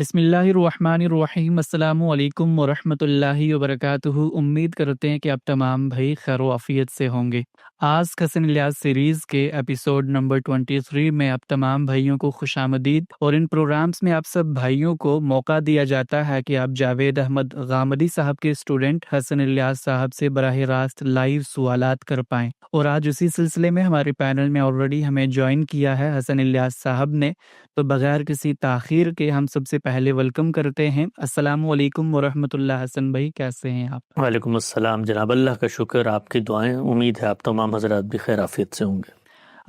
بسم اللہ الرحمن الرحیم، السلام علیکم ورحمۃ اللہ وبرکاتہ۔ امید کرتے ہیں کہ آپ تمام بھائی خیر و عافیت سے ہوں گے۔ آج حسن الیاس سیریز کے ایپیسوڈ نمبر 23 میں آپ تمام بھائیوں کو خوش آمدید، اور ان پروگرامز میں آپ سب بھائیوں کو موقع دیا جاتا ہے کہ آپ جاوید احمد غامدی صاحب کے اسٹوڈنٹ حسن الیاس صاحب سے براہ راست لائیو سوالات کر پائیں۔ اور آج اسی سلسلے میں ہمارے پینل میں آلریڈی ہمیں جوائن کیا ہے حسن الیاس صاحب نے، تو بغیر کسی تاخیر کے ہم سب سے پہلے ویلکم کرتے ہیں۔ السلام علیکم ورحمۃ اللہ۔ حسن بھائی کیسے ہیں آپ؟ وعلیکم السلام جناب، اللہ کا شکر، آپ کی دعائیں، امید ہے آپ تمام حضرات بھی خیر عافیت سے ہوں گے۔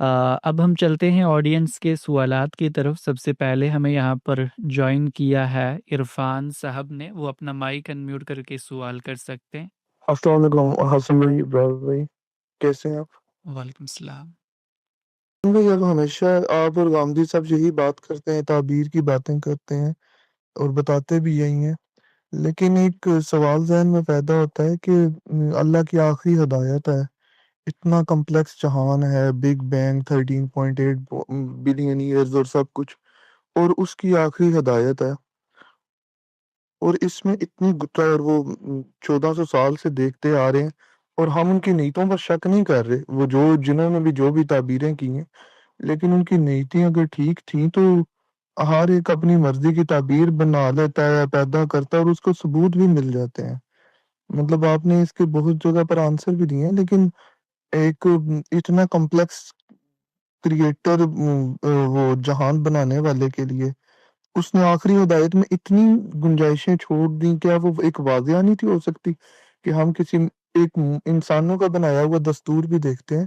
اب ہم چلتے ہیں آڈینس کے سوالات کی طرف۔ سب سے پہلے ہمیں یہاں پر جوائن کیا ہے عرفان صاحب نے، وہ اپنا مائک انمیوٹ کر کے سوال کر سکتے ہیں۔ السلام علیکم حسن بھائی، ابراہیم بھائی، کیسے ہیں آپ؟ وعلیکم السلام۔ بھائی اب ہمیشہ آپ اور غامدی صاحب یہی بات کرتے ہیں، تعبیر کی باتیں کرتے ہیں اور بتاتے بھی یہی ہیں، لیکن ایک سوال ذہن میں پیدا ہوتا ہے کہ اللہ کی آخری ہدایت ہے، اتنا کمپلیکس جہان ہے، بگ بینگ 13.8 بلین ایئرز اور سب کچھ، اور اس کی آخری ہدایت ہے، اور اس میں اتنی گتا اور وہ 1400 سال سے دیکھتے آ رہے ہیں، اور ہم ان کی نیتوں پر شک نہیں کر رہے، وہ جنہوں نے بھی جو بھی تعبیریں کی ہیں، لیکن ان کی نیتیں اگر ٹھیک تھیں تو ہر ایک اپنی مرضی کی تعبیر بنا لیتا ہے، پیدا کرتا ہے، اور اس کو ثبوت بھی مل جاتے ہیں۔ مطلب آپ نے اس کے بہت جگہ پر آنسر بھی دیے ہیں، لیکن ایک اتنا کمپلیکس کریٹر وہ جہان بنانے والے کے لیے اس نے آخری ہدایت میں اتنی گنجائشیں چھوڑ دیں، کیا وہ ایک واضح نہیں تھی ہو سکتی کہ ہم کسی ایک انسانوں کا بنایا ہوا دستور بھی دیکھتے ہیں،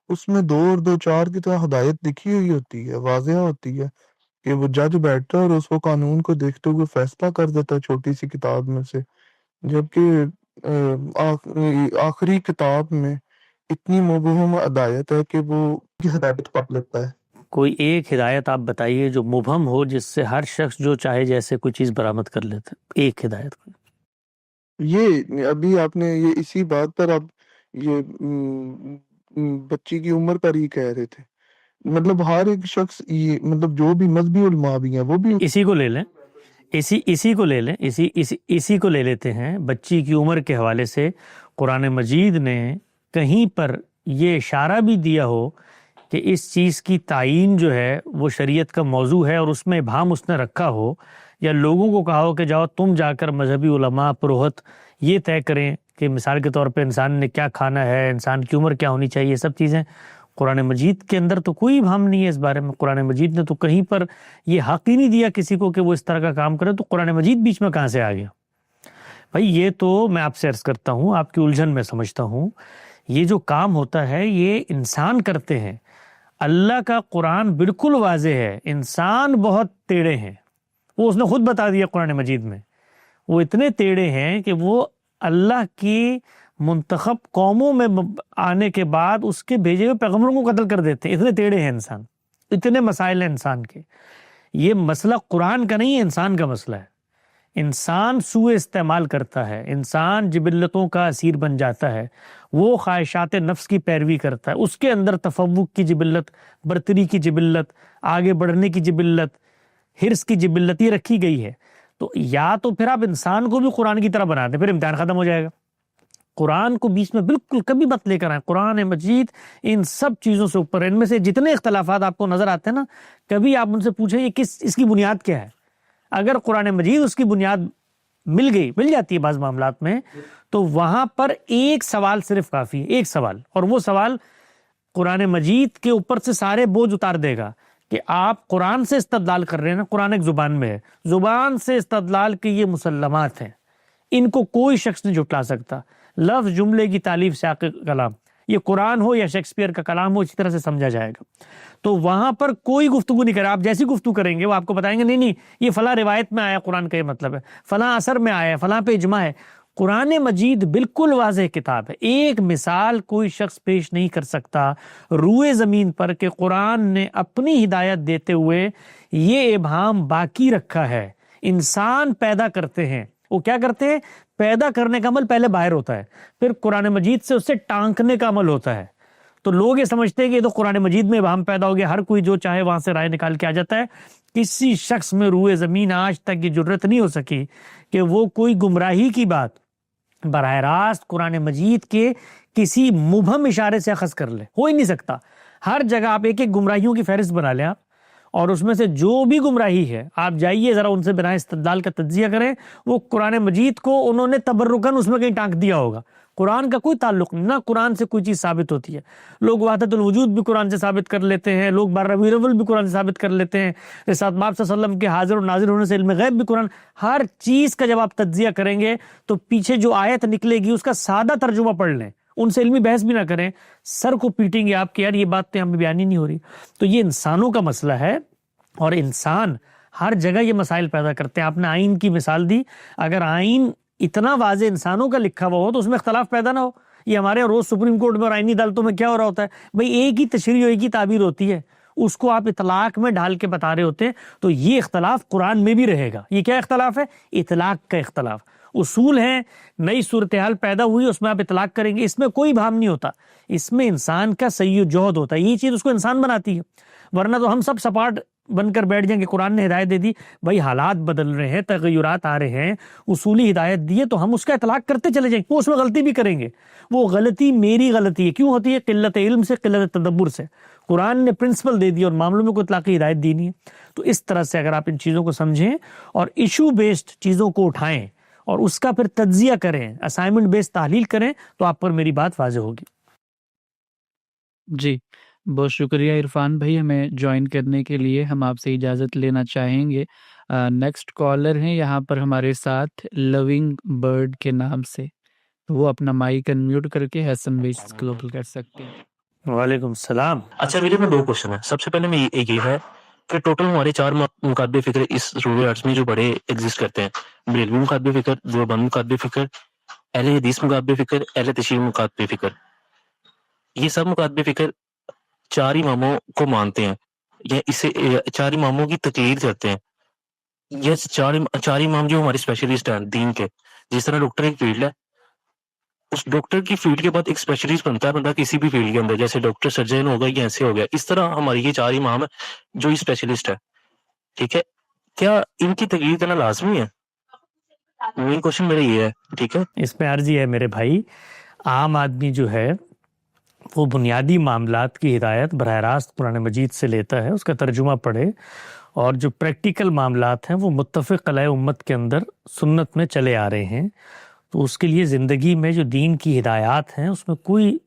اس میں 2 اور 2 4 کی طرح ہدایت لکھی ہوئی ہوتی ہے، واضح ہوتی ہے کہ وہ جج بیٹھتا ہے اور اس کو قانون کو دیکھتے ہوئے فیصلہ کر دیتا ہے چھوٹی سی کتاب میں سے، جبکہ آخری کتاب میں اتنی مبہم ہدایت ہے کہ وہ ہدایت پا لیتا ہے۔ کوئی ایک ہدایت آپ بتائیے جو مبہم ہو، جس سے ہر شخص جو چاہے جیسے کوئی چیز برآمد کر لیتا ہے، ایک ہدایت کو۔ یہ ابھی آپ نے یہ اسی بات پر آپ یہ بچی کی عمر پر ہی کہہ رہے تھے، مطلب ہر ایک شخص یہ مطلب جو بھی مذہبی علماء بھی ہیں وہ بھی اسی کو لے لیں، اسی کو لے لیں، اسی کو لے لیتے ہیں۔ بچی کی عمر کے حوالے سے قرآن مجید نے کہیں پر یہ اشارہ بھی دیا ہو کہ اس چیز کی تعین جو ہے وہ شریعت کا موضوع ہے، اور اس میں ابہام اس نے رکھا ہو، یا لوگوں کو کہا ہو کہ جاؤ تم جا کر مذہبی علماء پروہت یہ طے کریں کہ مثال کے طور پہ انسان نے کیا کھانا ہے، انسان کی عمر کیا ہونی چاہیے، یہ سب چیزیں قرآن مجید کے اندر تو کوئی ابہام نہیں ہے اس بارے میں۔ قرآن مجید نے تو کہیں پر یہ حق ہی نہیں دیا کسی کو کہ وہ اس طرح کا کام کرے، تو قرآن مجید بیچ میں کہاں سے آ گیا؟ بھائی یہ تو میں آپ سے عرض کرتا ہوں، آپ کی الجھن میں سمجھتا ہوں، یہ جو کام ہوتا ہے یہ انسان کرتے ہیں۔ اللہ کا قرآن بالکل واضح ہے، انسان بہت ٹیڑھے ہیں، وہ اس نے خود بتا دیا قرآن مجید میں، وہ اتنے ٹیڑھے ہیں کہ وہ اللہ کی منتخب قوموں میں آنے کے بعد اس کے بھیجے ہوئے پیغمبروں کو قتل کر دیتے ہیں، اتنے ٹیڑھے ہیں انسان، اتنے مسائل ہیں انسان کے۔ یہ مسئلہ قرآن کا نہیں ہے، انسان کا مسئلہ ہے۔ انسان سوء استعمال کرتا ہے، انسان جبلتوں کا اسیر بن جاتا ہے، وہ خواہشات نفس کی پیروی کرتا ہے، اس کے اندر تفوق کی جبلت، برتری کی جبلت، آگے بڑھنے کی جبلت، حرص کی جبلت یہ رکھی گئی ہے۔ تو یا تو پھر آپ انسان کو بھی قرآن کی طرح بنا دیں، پھر امتحان ختم ہو جائے گا۔ قرآن کو بیچ میں بالکل کبھی مت لے کر آئیں۔ قرآن مجید ان سب چیزوں سے اوپر ہے۔ ان میں سے جتنے اختلافات آپ کو نظر آتے ہیں نا، کبھی آپ ان سے پوچھیں یہ اس کی بنیاد کیا ہے؟ اگر قرآن مجید اس کی بنیاد مل جاتی ہے بعض معاملات میں، تو وہاں پر ایک سوال صرف کافی ہے، ایک سوال، اور وہ سوال قرآن مجید کے اوپر سے سارے بوجھ اتار دے گا کہ آپ قرآن سے استدلال کر رہے ہیں نا، قرآن ایک زبان میں ہے، زبان سے استدلال کے یہ مسلمات ہیں، ان کو کوئی شخص نہیں جھٹلا سکتا۔ لفظ جملے کی تالیف سیاق کلام، یہ قرآن ہو یا شیکسپیئر کا کلام ہو، اسی طرح سے سمجھا جائے گا۔ تو وہاں پر کوئی گفتگو نہیں کرے، آپ جیسی گفتگو کریں گے وہ آپ کو بتائیں گے نہیں یہ فلاں روایت میں آیا قرآن کا یہ مطلب ہے، فلاں اثر میں آیا ہے، فلاں پہ اجماع ہے۔ قرآن مجید بالکل واضح کتاب ہے، ایک مثال کوئی شخص پیش نہیں کر سکتا روئے زمین پر کہ قرآن نے اپنی ہدایت دیتے ہوئے یہ ابہام باقی رکھا ہے۔ انسان پیدا کرتے ہیں، وہ کیا کرتے ہیں؟ پیدا کرنے کا عمل پہلے باہر ہوتا ہے، پھر قرآن مجید سے اسے ٹانکنے کا عمل ہوتا ہے۔ تو لوگ یہ سمجھتے ہیں کہ یہ تو قرآن مجید میں ابہام پیدا ہو گیا، ہر کوئی جو چاہے وہاں سے رائے نکال کے آ جاتا ہے۔ کسی شخص میں روئے زمین آج تک یہ جرت نہیں ہو سکی کہ وہ کوئی گمراہی کی بات براہ راست قرآن مجید کے کسی مبہم اشارے سے اخذ کر لے، ہو ہی نہیں سکتا۔ ہر جگہ آپ ایک ایک گمراہیوں کی فہرست بنا لیں آپ، اور اس میں سے جو بھی گمراہی ہے آپ جائیے ذرا ان سے بنا استدلال کا تجزیہ کریں، وہ قرآن مجید کو انہوں نے تبرکاً اس میں کہیں ٹانک دیا ہوگا۔ قرآن کا کوئی تعلق نہیں، نہ قرآن سے کوئی چیز ثابت ہوتی ہے۔ لوگ وحدت الوجود بھی قرآن سے ثابت کر لیتے ہیں، لوگ بارہ ربیع الاول بھی قرآن سے ثابت کر لیتے ہیں، رسالت مآب صلی اللہ علیہ وسلم کے حاضر و ناظر ہونے سے علم غیب بھی قرآن۔ ہر چیز کا جب آپ تجزیہ کریں گے تو پیچھے جو آیت نکلے گی اس کا سادہ ترجمہ پڑھ لیں، ان سے علمی بحث بھی نہ کریں، سر کو پیٹیں گے آپ کہ یار یہ بات تو ہمیں بیان ہی نہیں ہو رہی۔ تو یہ انسانوں کا مسئلہ ہے، اور انسان ہر جگہ یہ مسائل پیدا کرتے ہیں۔ آپ نے آئین کی مثال دی، اگر آئین اتنا واضح انسانوں کا لکھا ہوا ہو تو اس میں اختلاف پیدا نہ ہو۔ یہ ہمارے روز سپریم کورٹ میں اور آئینی عدالتوں میں کیا ہو رہا ہوتا ہے، بھئی ایک ہی تشریح ایک ہی تعبیر ہوتی ہے، اس کو آپ اطلاق میں ڈھال کے بتا رہے ہوتے ہیں۔ تو یہ اختلاف قرآن میں بھی رہے گا۔ یہ کیا اختلاف ہے؟ اطلاق کا اختلاف۔ اصول ہیں، نئی صورتحال پیدا ہوئی اس میں آپ اطلاق کریں گے، اس میں کوئی بھام نہیں ہوتا، اس میں انسان کا سعی و جہد ہوتا ہے، یہ چیز اس کو انسان بناتی ہے۔ ورنہ تو ہم سب سپاٹ بن کر بیٹھ جائیں کہ قرآن نے ہدایت دے دی، بھائی حالات بدل رہے ہیں، تغیرات آ رہے ہیں، اصولی ہدایت دی ہے تو ہم اس کا اطلاق کرتے چلے جائیں، وہ اس میں غلطی بھی کریں گے۔ وہ غلطی میری غلطی ہے، کیوں ہوتی ہے؟ قلت علم سے، قلت تدبر سے۔ قرآن نے پرنسپل دے دی اور معاملوں میں کوئی اطلاقی ہدایت دی نہیں ہے۔ تو اس طرح سے اگر آپ ان چیزوں کو سمجھیں اور ایشو بیسڈ چیزوں کو اٹھائیں اور اس کا پھر تجزیہ کریں، اسائنمنٹ بیسڈ تحلیل کریں، تو آپ پر میری بات واضح ہوگی۔ جی بہت شکریہ عرفان بھائی ہمیں جوائن کرنے کے لیے۔ ہم آپ سے اجازت لینا چاہیں گے۔ نیکسٹ کالر ہیں یہاں پر ہمارے ساتھ لونگ برڈ کے نام سے، وہ اپنا مائک انمیوٹ کر کے حسن ویس گلوبل کر سکتے ہیں۔ وعلیکم السلام۔ اچھا میرے میں 2 کوشچن ہیں۔ سب سے پہلے میں یہ ہے کہ ٹوٹل ہمارے 4 مکاتب فکر اس رورل آرٹس میں جو بڑے ایگزسٹ کرتے ہیں، بریلوی مکاتب فکر، دیوبند مکاتب فکر، اہل حدیث مکاتب فکر، اہل تشیع مکاتب فکر۔ یہ سب مکاتب فکر 4 اماموں کو مانتے ہیں، یا اسے 4 اماموں کی تقلید کرتے ہیں۔ یہ 4 امام جو ہمارے اسپیشلسٹ ہیں دین کے، جس طرح ڈاکٹر ایک فیلڈ ہے، اس ڈاکٹر کی فیلڈ کے بعد ایک اسپیشلسٹ بنتا ہے بندہ کسی بھی فیلڈ کے اندر، جیسے ڈاکٹر سرجن ہوگا یا ایسے ہو گیا۔ اس طرح ہماری یہ 4 امام ہیں جو اسپیشلسٹ ہے، ٹھیک ہے؟ کیا ان کی تقلید کرنا لازمی ہے؟ مین کوشچن میرا یہ ہے، ٹھیک ہے؟ اس پہ عرض یہ ہے میرے بھائی، عام آدمی جو ہے وہ بنیادی معاملات کی ہدایت براہ راست قرآن مجید سے لیتا ہے، اس کا ترجمہ پڑھے، اور جو پریکٹیکل معاملات ہیں وہ متفق علیہ امت کے اندر سنت میں چلے آ رہے ہیں، تو اس کے لیے زندگی میں جو دین کی ہدایات ہیں اس میں کوئی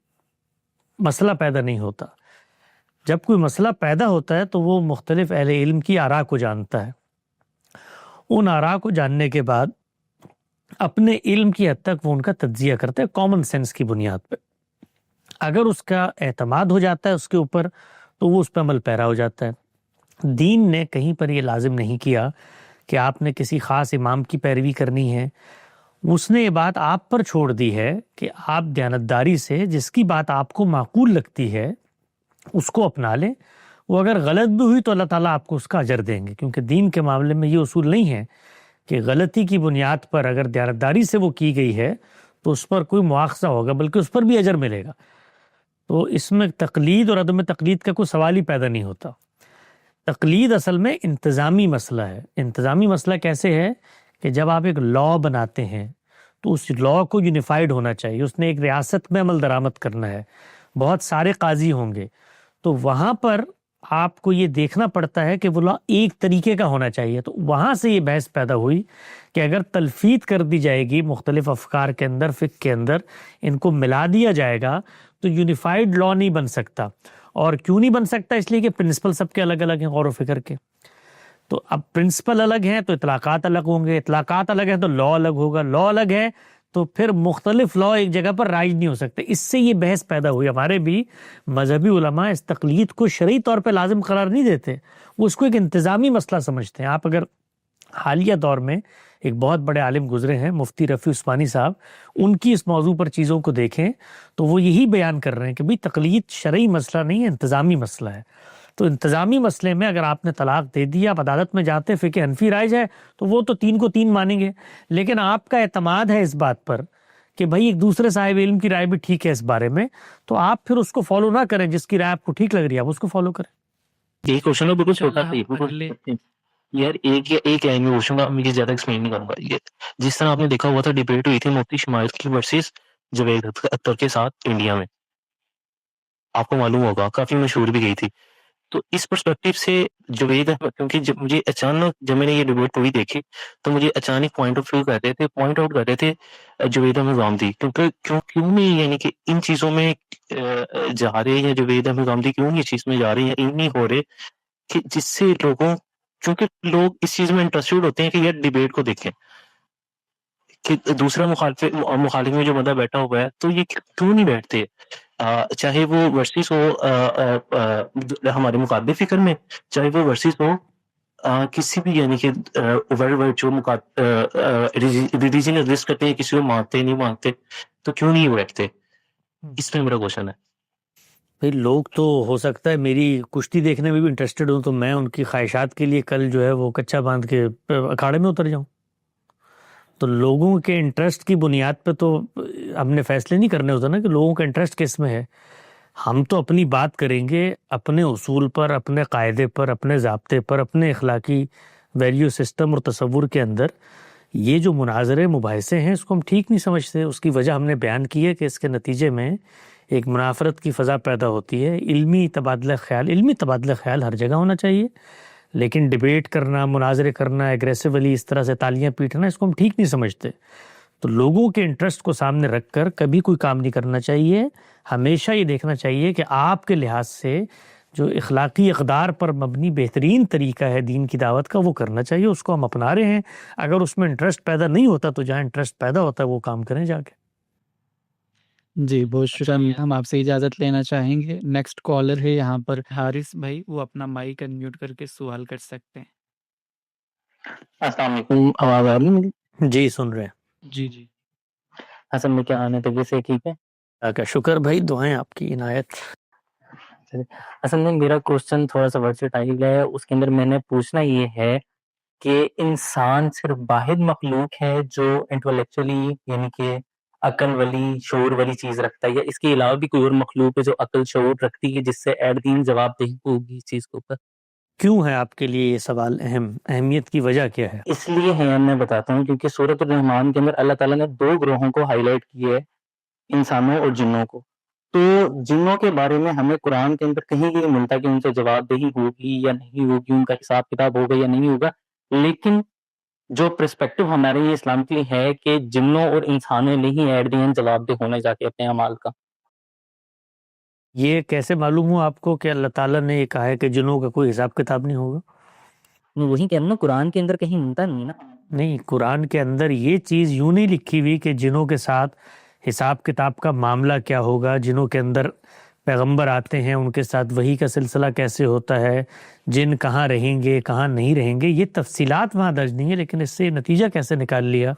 مسئلہ پیدا نہیں ہوتا۔ جب کوئی مسئلہ پیدا ہوتا ہے تو وہ مختلف اہل علم کی آراء کو جانتا ہے، ان آراء کو جاننے کے بعد اپنے علم کی حد تک وہ ان کا تجزیہ کرتا ہے کامن سینس کی بنیاد پہ۔ اگر اس کا اعتماد ہو جاتا ہے اس کے اوپر تو وہ اس پہ عمل پیرا ہو جاتا ہے۔ دین نے کہیں پر یہ لازم نہیں کیا کہ آپ نے کسی خاص امام کی پیروی کرنی ہے، اس نے یہ بات آپ پر چھوڑ دی ہے کہ آپ دیانتداری سے جس کی بات آپ کو معقول لگتی ہے اس کو اپنا لیں، وہ اگر غلط بھی ہوئی تو اللہ تعالیٰ آپ کو اس کا اجر دیں گے، کیونکہ دین کے معاملے میں یہ اصول نہیں ہے کہ غلطی کی بنیاد پر اگر دیانتداری سے وہ کی گئی ہے تو اس پر کوئی مواخذہ ہوگا، بلکہ اس پر بھی اجر ملے گا۔ تو اس میں تقلید اور عدم تقلید کا کوئی سوال ہی پیدا نہیں ہوتا۔ تقلید اصل میں انتظامی مسئلہ ہے۔ انتظامی مسئلہ کیسے ہے کہ جب آپ ایک لاء بناتے ہیں تو اس لاء کو یونیفائیڈ ہونا چاہیے، اس نے ایک ریاست میں عمل درآمد کرنا ہے، بہت سارے قاضی ہوں گے، تو وہاں پر آپ کو یہ دیکھنا پڑتا ہے کہ وہ لاء ایک طریقے کا ہونا چاہیے۔ تو وہاں سے یہ بحث پیدا ہوئی کہ اگر تلفیت کر دی جائے گی مختلف افکار کے اندر، فقہ کے اندر ان کو ملا دیا جائے گا تو یونیفائیڈ لاء نہیں بن سکتا۔ اور کیوں نہیں بن سکتا؟ اس لیے کہ پرنسپل سب کے الگ الگ ہیں غور و فکر کے۔ تو اب پرنسپل الگ ہیں تو اطلاقات الگ ہوں گے، اطلاقات الگ ہیں تو لاء الگ ہوگا، لاء الگ ہے تو پھر مختلف لاء ایک جگہ پر رائج نہیں ہو سکتے۔ اس سے یہ بحث پیدا ہوئی۔ ہمارے بھی مذہبی علماء اس تقلید کو شرعی طور پہ لازم قرار نہیں دیتے، وہ اس کو ایک انتظامی مسئلہ سمجھتے ہیں۔ آپ اگر حالیہ دور میں ایک بہت بڑے عالم گزرے ہیں مفتی رفیع عثمانی صاحب، ان کی اس موضوع پر چیزوں کو دیکھیں تو وہ یہی بیان کر رہے ہیں کہ بھئی تقلید شرعی مسئلہ نہیں ہے، انتظامی مسئلہ ہے۔ تو انتظامی مسئلے میں اگر آپ نے طلاق دے دی، آپ عدالت میں جاتے، فقہ حنفی رائج ہے تو وہ تو 3 کو 3 مانیں گے، لیکن آپ کا اعتماد ہے اس بات پر کہ بھائی ایک دوسرے صاحب علم کی رائے بھی ٹھیک ہے اس بارے میں، تو آپ پھر اس کو فالو نہ کریں، جس کی رائے آپ کو ٹھیک لگ رہی ہے آپ اس کو فالو کریں۔ یہ کوشچن بالکل چھوٹا تھا، یار ایک لائن میں پوچھوں گا، میں یہ زیادہ ایکسپلین نہیں کروں گا. یہ جس طرح آپ نے دیکھا ہوا تھا ڈیبیٹ ہوئی تھی مفتی شمائل کی ورسز جاوید اختر کے ساتھ انڈیا میں، آپ کو معلوم ہوگا کافی مشہور بھی گئی تھی. تو اس پرسپیکٹو سے جاوید احمد، کیونکہ جب مجھے اچانک جب میں نے یہ ڈیبیٹ پوری دیکھی تو مجھے اچانک پوائنٹ آؤٹ کر رہے تھے جاوید احمد غامدی، کیوں نہیں، یعنی کہ ان چیزوں میں جا رہے ہیں جاوید احمد غامدی، کیوں نہیں اس چیز میں جا رہے ہیں، ان نہیں ہو رہے کہ جس سے لوگوں، چونکہ لوگ اس چیز میں انٹرسٹڈ ہوتے ہیں کہ یار ڈیبیٹ کو دیکھیں کہ دوسرا مخالف میں جو بندہ بیٹھا ہوا ہے تو یہ کیوں نہیں بیٹھتے، چاہے وہ ورسز ہو ہمارے مقابل فکر میں، چاہے وہ ورسز ہو کسی بھی، یعنی کہ ورلڈ جو ریلیجن ایگزسٹ کرتے ہیں، کسی کو مانتے نہیں مانتے، تو کیوں نہیں بیٹھتے، اس میں میرا کوشچن ہے. بھائی لوگ تو ہو سکتا ہے میری کشتی دیکھنے میں بھی انٹرسٹڈ ہوں تو میں ان کی خواہشات کے لیے کل جو ہے وہ کچا باندھ کے اکھاڑے میں اتر جاؤں. تو لوگوں کے انٹرسٹ کی بنیاد پہ تو ہم نے فیصلے نہیں کرنے ہوتے نا کہ لوگوں کا انٹرسٹ کس میں ہے. ہم تو اپنی بات کریں گے اپنے اصول پر، اپنے قاعدے پر، اپنے ضابطے پر، اپنے اخلاقی ویلیو سسٹم اور تصور کے اندر. یہ جو مناظرے مباحثے ہیں اس کو ہم ٹھیک نہیں سمجھتے. اس کی وجہ ہم نے بیان کی ہے کہ اس کے نتیجے میں ایک منافرت کی فضا پیدا ہوتی ہے. علمی تبادلہ خیال ہر جگہ ہونا چاہیے، لیکن ڈیبیٹ کرنا، مناظرے کرنا، ایگریسولی اس طرح سے تالیاں پیٹنا، اس کو ہم ٹھیک نہیں سمجھتے. تو لوگوں کے انٹرسٹ کو سامنے رکھ کر کبھی کوئی کام نہیں کرنا چاہیے. ہمیشہ یہ دیکھنا چاہیے کہ آپ کے لحاظ سے جو اخلاقی اقدار پر مبنی بہترین طریقہ ہے دین کی دعوت کا وہ کرنا چاہیے. اس کو ہم اپنا رہے ہیں. اگر اس میں انٹرسٹ پیدا نہیں ہوتا تو جہاں انٹرسٹ پیدا ہوتا ہے وہ کام کریں جا کے. جی بہت شکریہ. ہم آپ سے اجازت لینا چاہیں گے. نیکسٹ کالر ہے یہاں پر حارث بھائی، وہ اپنا مائک انمیوٹ کر کے سوال کر سکتے ہیں. السلام علیکم، آواز آ رہی ہے میری؟ جی سن رہے ہیں. جی جی حسن میں کیا آنے طبیعت سے ٹھیک ہے؟ اللہ کا شکر بھائی، دعائیں آپ کی عنایت. اصل میں میرا کوشچن تھوڑا سا ورسٹائل ہے. اس کے اندر میں نے پوچھنا یہ ہے کہ انسان صرف واحد مخلوق ہے جو انٹلیکچولی یعنی کہ عقل والی شعور والی چیز رکھتا ہے، یا اس کے علاوہ بھی کوئی اور مخلوق ہے جو عقل شعور رکھتی ہے جس سے ایٹ دین جواب دہی ہوگی اس چیز کے اوپر؟ کیوں ہے آپ کے لیے یہ سوال اہمیت کی وجہ کیا ہے؟ اس لیے ہے میں بتاتا ہوں کیونکہ سورۃ الرحمن کے اندر اللہ تعالیٰ نے 2 گروہوں کو ہائی لائٹ کیا ہے، انسانوں اور جنوں کو. تو جنوں کے بارے میں ہمیں قرآن کے اندر کہیں نہیں ملتا کہ ان سے جواب دہی ہوگی یا نہیں ہوگی، ان کا حساب کتاب ہوگا یا نہیں ہوگا. لیکن جو پرسپیکٹو ہمارے یہ اسلام کے لیے ہے کہ جنوں اور انسانوں نے ہی ایٹ دی اینڈ جواب دہ ہونا جا کے اپنے اعمال کا. یہ کیسے معلوم ہوا آپ کو کہ اللہ تعالیٰ نے یہ کہا ہے کہ جنوں کا کوئی حساب کتاب نہیں ہوگا؟ وہی کہہ رہا ہوں نا، قرآن کے اندر کہیں ملتا نہیں نا. نہیں، قرآن کے اندر یہ چیز یوں نہیں لکھی ہوئی کہ جنوں کے ساتھ حساب کتاب کا معاملہ کیا ہوگا، جنوں کے اندر پیغمبر آتے ہیں ان کے ساتھ وحی کا سلسلہ کیسے ہوتا ہے، جن کہاں رہیں گے کہاں نہیں رہیں گے، یہ تفصیلات وہاں درج نہیں ہے. لیکن اس سے نتیجہ کیسے نکال لیا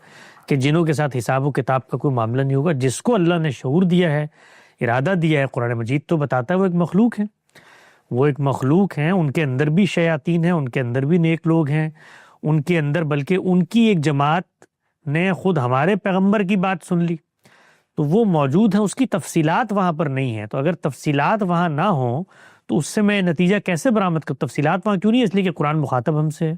کہ جنوں کے ساتھ حساب و کتاب کا کوئی معاملہ نہیں ہوگا؟ جس کو اللہ نے شعور دیا ہے، ارادہ دیا ہے، قرآن مجید تو بتاتا ہے وہ ایک مخلوق ہے، وہ ایک مخلوق ہیں. ان کے اندر بھی شیاطین ہیں، ان کے اندر بھی نیک لوگ ہیں، ان کے اندر بلکہ ان کی ایک جماعت نے خود ہمارے پیغمبر کی بات سن لی تو وہ موجود ہیں. اس کی تفصیلات وہاں پر نہیں ہیں. تو اگر تفصیلات وہاں نہ ہوں تو اس سے میں نتیجہ کیسے برآمد کروں؟ تفصیلات وہاں کیوں نہیں؟ اس لیے کہ قرآن مخاطب ہم سے ہے،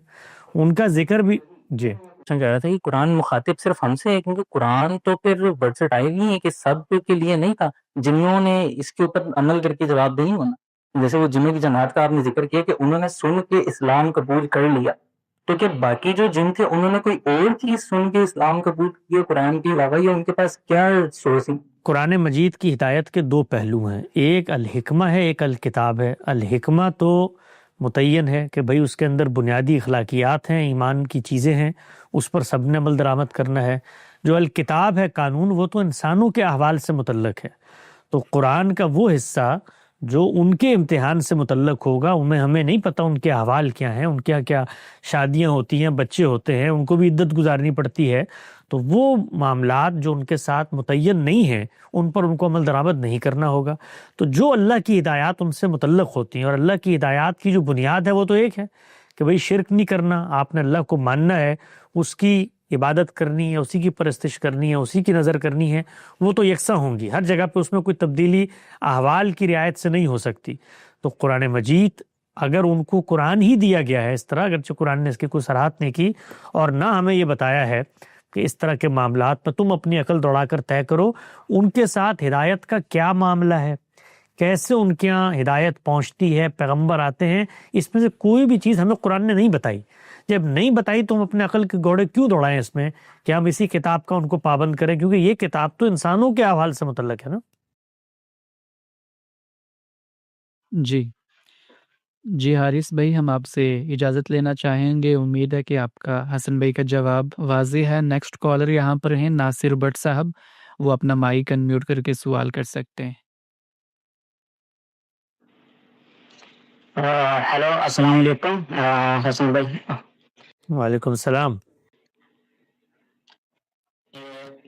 ان کا ذکر بھی. جی کہہ رہا تھا کہ قرآن مخاطب صرف ہم سے ہے، کیونکہ قرآن تو پھر ورسٹائل نہیں ہے کہ سب کے لیے نہیں تھا. جنہوں نے اس کے اوپر عمل کر کے جواب دہی ہونا، جیسے وہ جنوں کی جماعت کا آپ نے ذکر کیا کہ انہوں نے سن کے اسلام قبول کر لیا، تو کیا باقی جو جن تھے انہوں نے کوئی اور چیز سن کے اسلام قبول کیا قرآن کے علاوہ، یا ان کے پاس کیا سورس ہے؟ قرآن مجید کی ہدایت کے 2 پہلو ہیں، ایک الحکمہ ہے، ایک الکتاب ہے. الحکمہ تو متعین ہے کہ بھئی اس کے اندر بنیادی اخلاقیات ہیں، ایمان کی چیزیں ہیں، اس پر سب نے عمل درآمد کرنا ہے. جو الکتاب ہے، قانون، وہ تو انسانوں کے احوال سے متعلق ہے. تو قرآن کا وہ حصہ جو ان کے امتحان سے متعلق ہوگا، انہیں ہمیں نہیں پتہ ان کے احوال کیا ہیں، ان کیا کیا شادیاں ہوتی ہیں، بچے ہوتے ہیں، ان کو بھی عدت گزارنی پڑتی ہے. تو وہ معاملات جو ان کے ساتھ متعین نہیں ہیں ان پر ان کو عمل درآمد نہیں کرنا ہوگا. تو جو اللہ کی ہدایات ان سے متعلق ہوتی ہیں، اور اللہ کی ہدایات کی جو بنیاد ہے وہ تو ایک ہے کہ بھئی شرک نہیں کرنا، آپ نے اللہ کو ماننا ہے، اس کی عبادت کرنی ہے، اسی کی پرستش کرنی ہے، اسی کی نظر کرنی ہے، وہ تو یکساں ہوں گی ہر جگہ پہ، اس میں کوئی تبدیلی احوال کی رعایت سے نہیں ہو سکتی. تو قرآن مجید اگر ان کو قرآن ہی دیا گیا ہے اس طرح، اگرچہ قرآن نے اس کی کوئی صراحت نہیں کی اور نہ ہمیں یہ بتایا ہے کہ اس طرح کے معاملات پر تم اپنی عقل دوڑا کر طے کرو، ان کے ساتھ ہدایت کا کیا معاملہ ہے، کیسے ان کے یہاں ہدایت پہنچتی ہے، پیغمبر آتے ہیں، اس میں سے کوئی بھی چیز ہمیں قرآن نے نہیں بتائی۔ جب نہیں بتائی تو ہم اپنے عقل کے گھوڑے کیوں دوڑائیں اس میں کہ ہم اسی کتاب کا ان کو پابند کریں، کیونکہ یہ کتاب تو انسانوں کے احوال سے متعلق ہے نا۔ جی حارث بھائی، ہم آپ سے اجازت لینا چاہیں گے۔ امید ہے کہ آپ کا حسن بھائی کا جواب واضح ہے۔ نیکسٹ کالر یہاں پر ہیں ناصر بٹ صاحب، وہ اپنا مائک انمیوٹ کر کے سوال کر سکتے ہیں۔ ہیلو، السلام علیکم حسن بھائی۔ وعلیکم السلام۔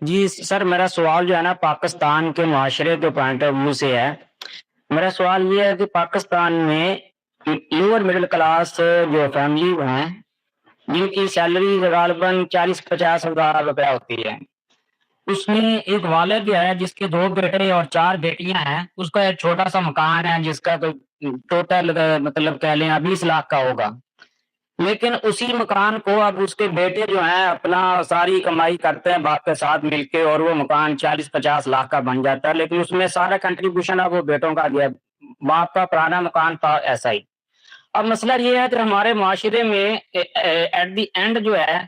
جی سر، میرا سوال جو ہے نا پاکستان کے معاشرے کے پوائنٹ آف ویو سے ہے۔ میرا سوال یہ ہے کہ پاکستان میں لوور مڈل کلاس جو فیملی ہیں جن کی سیلری غالباً 40-50 ہزار روپیہ ہوتی ہے، اس میں ایک والد ہے جس کے 2 بیٹے اور 4 بیٹیاں ہیں، اس کا ایک چھوٹا سا مکان ہے جس کا ٹوٹل مطلب کہہ لیں 20 لاکھ کا ہوگا، لیکن اسی مکان کو اب اس کے بیٹے جو ہیں اپنا ساری کمائی کرتے ہیں باپ کے ساتھ مل کے، اور وہ مکان 40-50 لاکھ کا بن جاتا ہے، لیکن اس میں سارا کنٹریبیوشن اب وہ بیٹوں کا دیا، باپ کا پرانا مکان تھا ایسا ہی۔ اب مسئلہ یہ ہے کہ ہمارے معاشرے میں ایٹ دی اینڈ جو ہے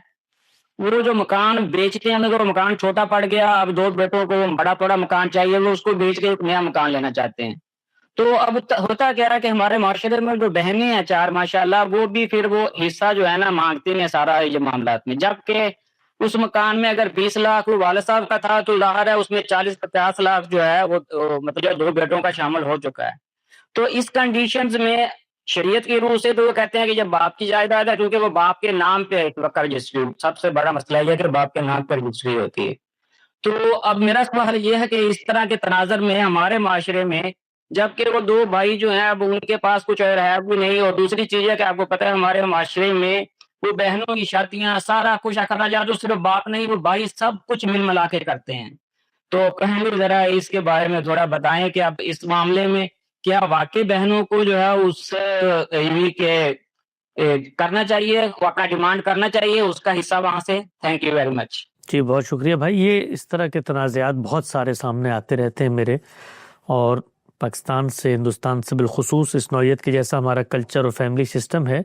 وہ جو مکان بیچتے ہیں، اگر وہ مکان چھوٹا پڑ گیا، اب 2 بیٹوں کو بڑا بڑا مکان چاہیے، وہ اس کو بیچ کے ایک نیا مکان لینا چاہتے ہیں۔ تو اب ہوتا کیا ہے کہ ہمارے معاشرے میں جو بہنیں ہیں 4 ماشاءاللہ، وہ بھی پھر وہ حصہ جو ہے نا مانگتی ہیں سارا یہ معاملات میں، جبکہ اس مکان میں اگر 20 لاکھ وہ والد صاحب کا تھا تو ظاہر ہے اس میں 40-50 لاکھ جو ہے وہ مطلب 2 بیٹوں کا شامل ہو چکا ہے۔ تو اس کنڈیشنز میں شریعت کی روح سے تو وہ کہتے ہیں کہ جب باپ کی جائیداد ہے، کیونکہ وہ باپ کے نام پہ رجسٹری، سب سے بڑا مسئلہ یہ ہے کہ باپ کے نام پہ رجسٹری ہوتی ہے۔ تو اب میرا سوال یہ ہے کہ اس طرح کے تناظر میں ہمارے معاشرے میں جبکہ وہ 2 بھائی جو ہیں اب ان کے پاس کچھ اور ہے بھی نہیں، اور دوسری چیز ہے کہ آپ کو پتہ ہے ہمارے معاشرے میں وہ بہنوں کی شادیاں سارا کچھ اخراجات تو صرف باپ نہیں وہ بھائی سب کچھ مل ملا کے کرتے ہیں۔ تو کہیں بھی ذرا اس کے بارے میں تھوڑا بتائیں کہ اب اس معاملے میں کیا واقعی بہنوں کو جو ہے اس کے کرنا چاہیے، اپنا ڈیمانڈ کرنا چاہیے اس کا حصہ وہاں سے۔ Thank you very much. جی بہت شکریہ بھائی، یہ اس طرح کے تنازعات بہت سارے سامنے آتے رہتے ہیں میرے، اور پاکستان سے ہندوستان سے بالخصوص اس نوعیت کے جیسا ہمارا کلچر اور فیملی سسٹم ہے،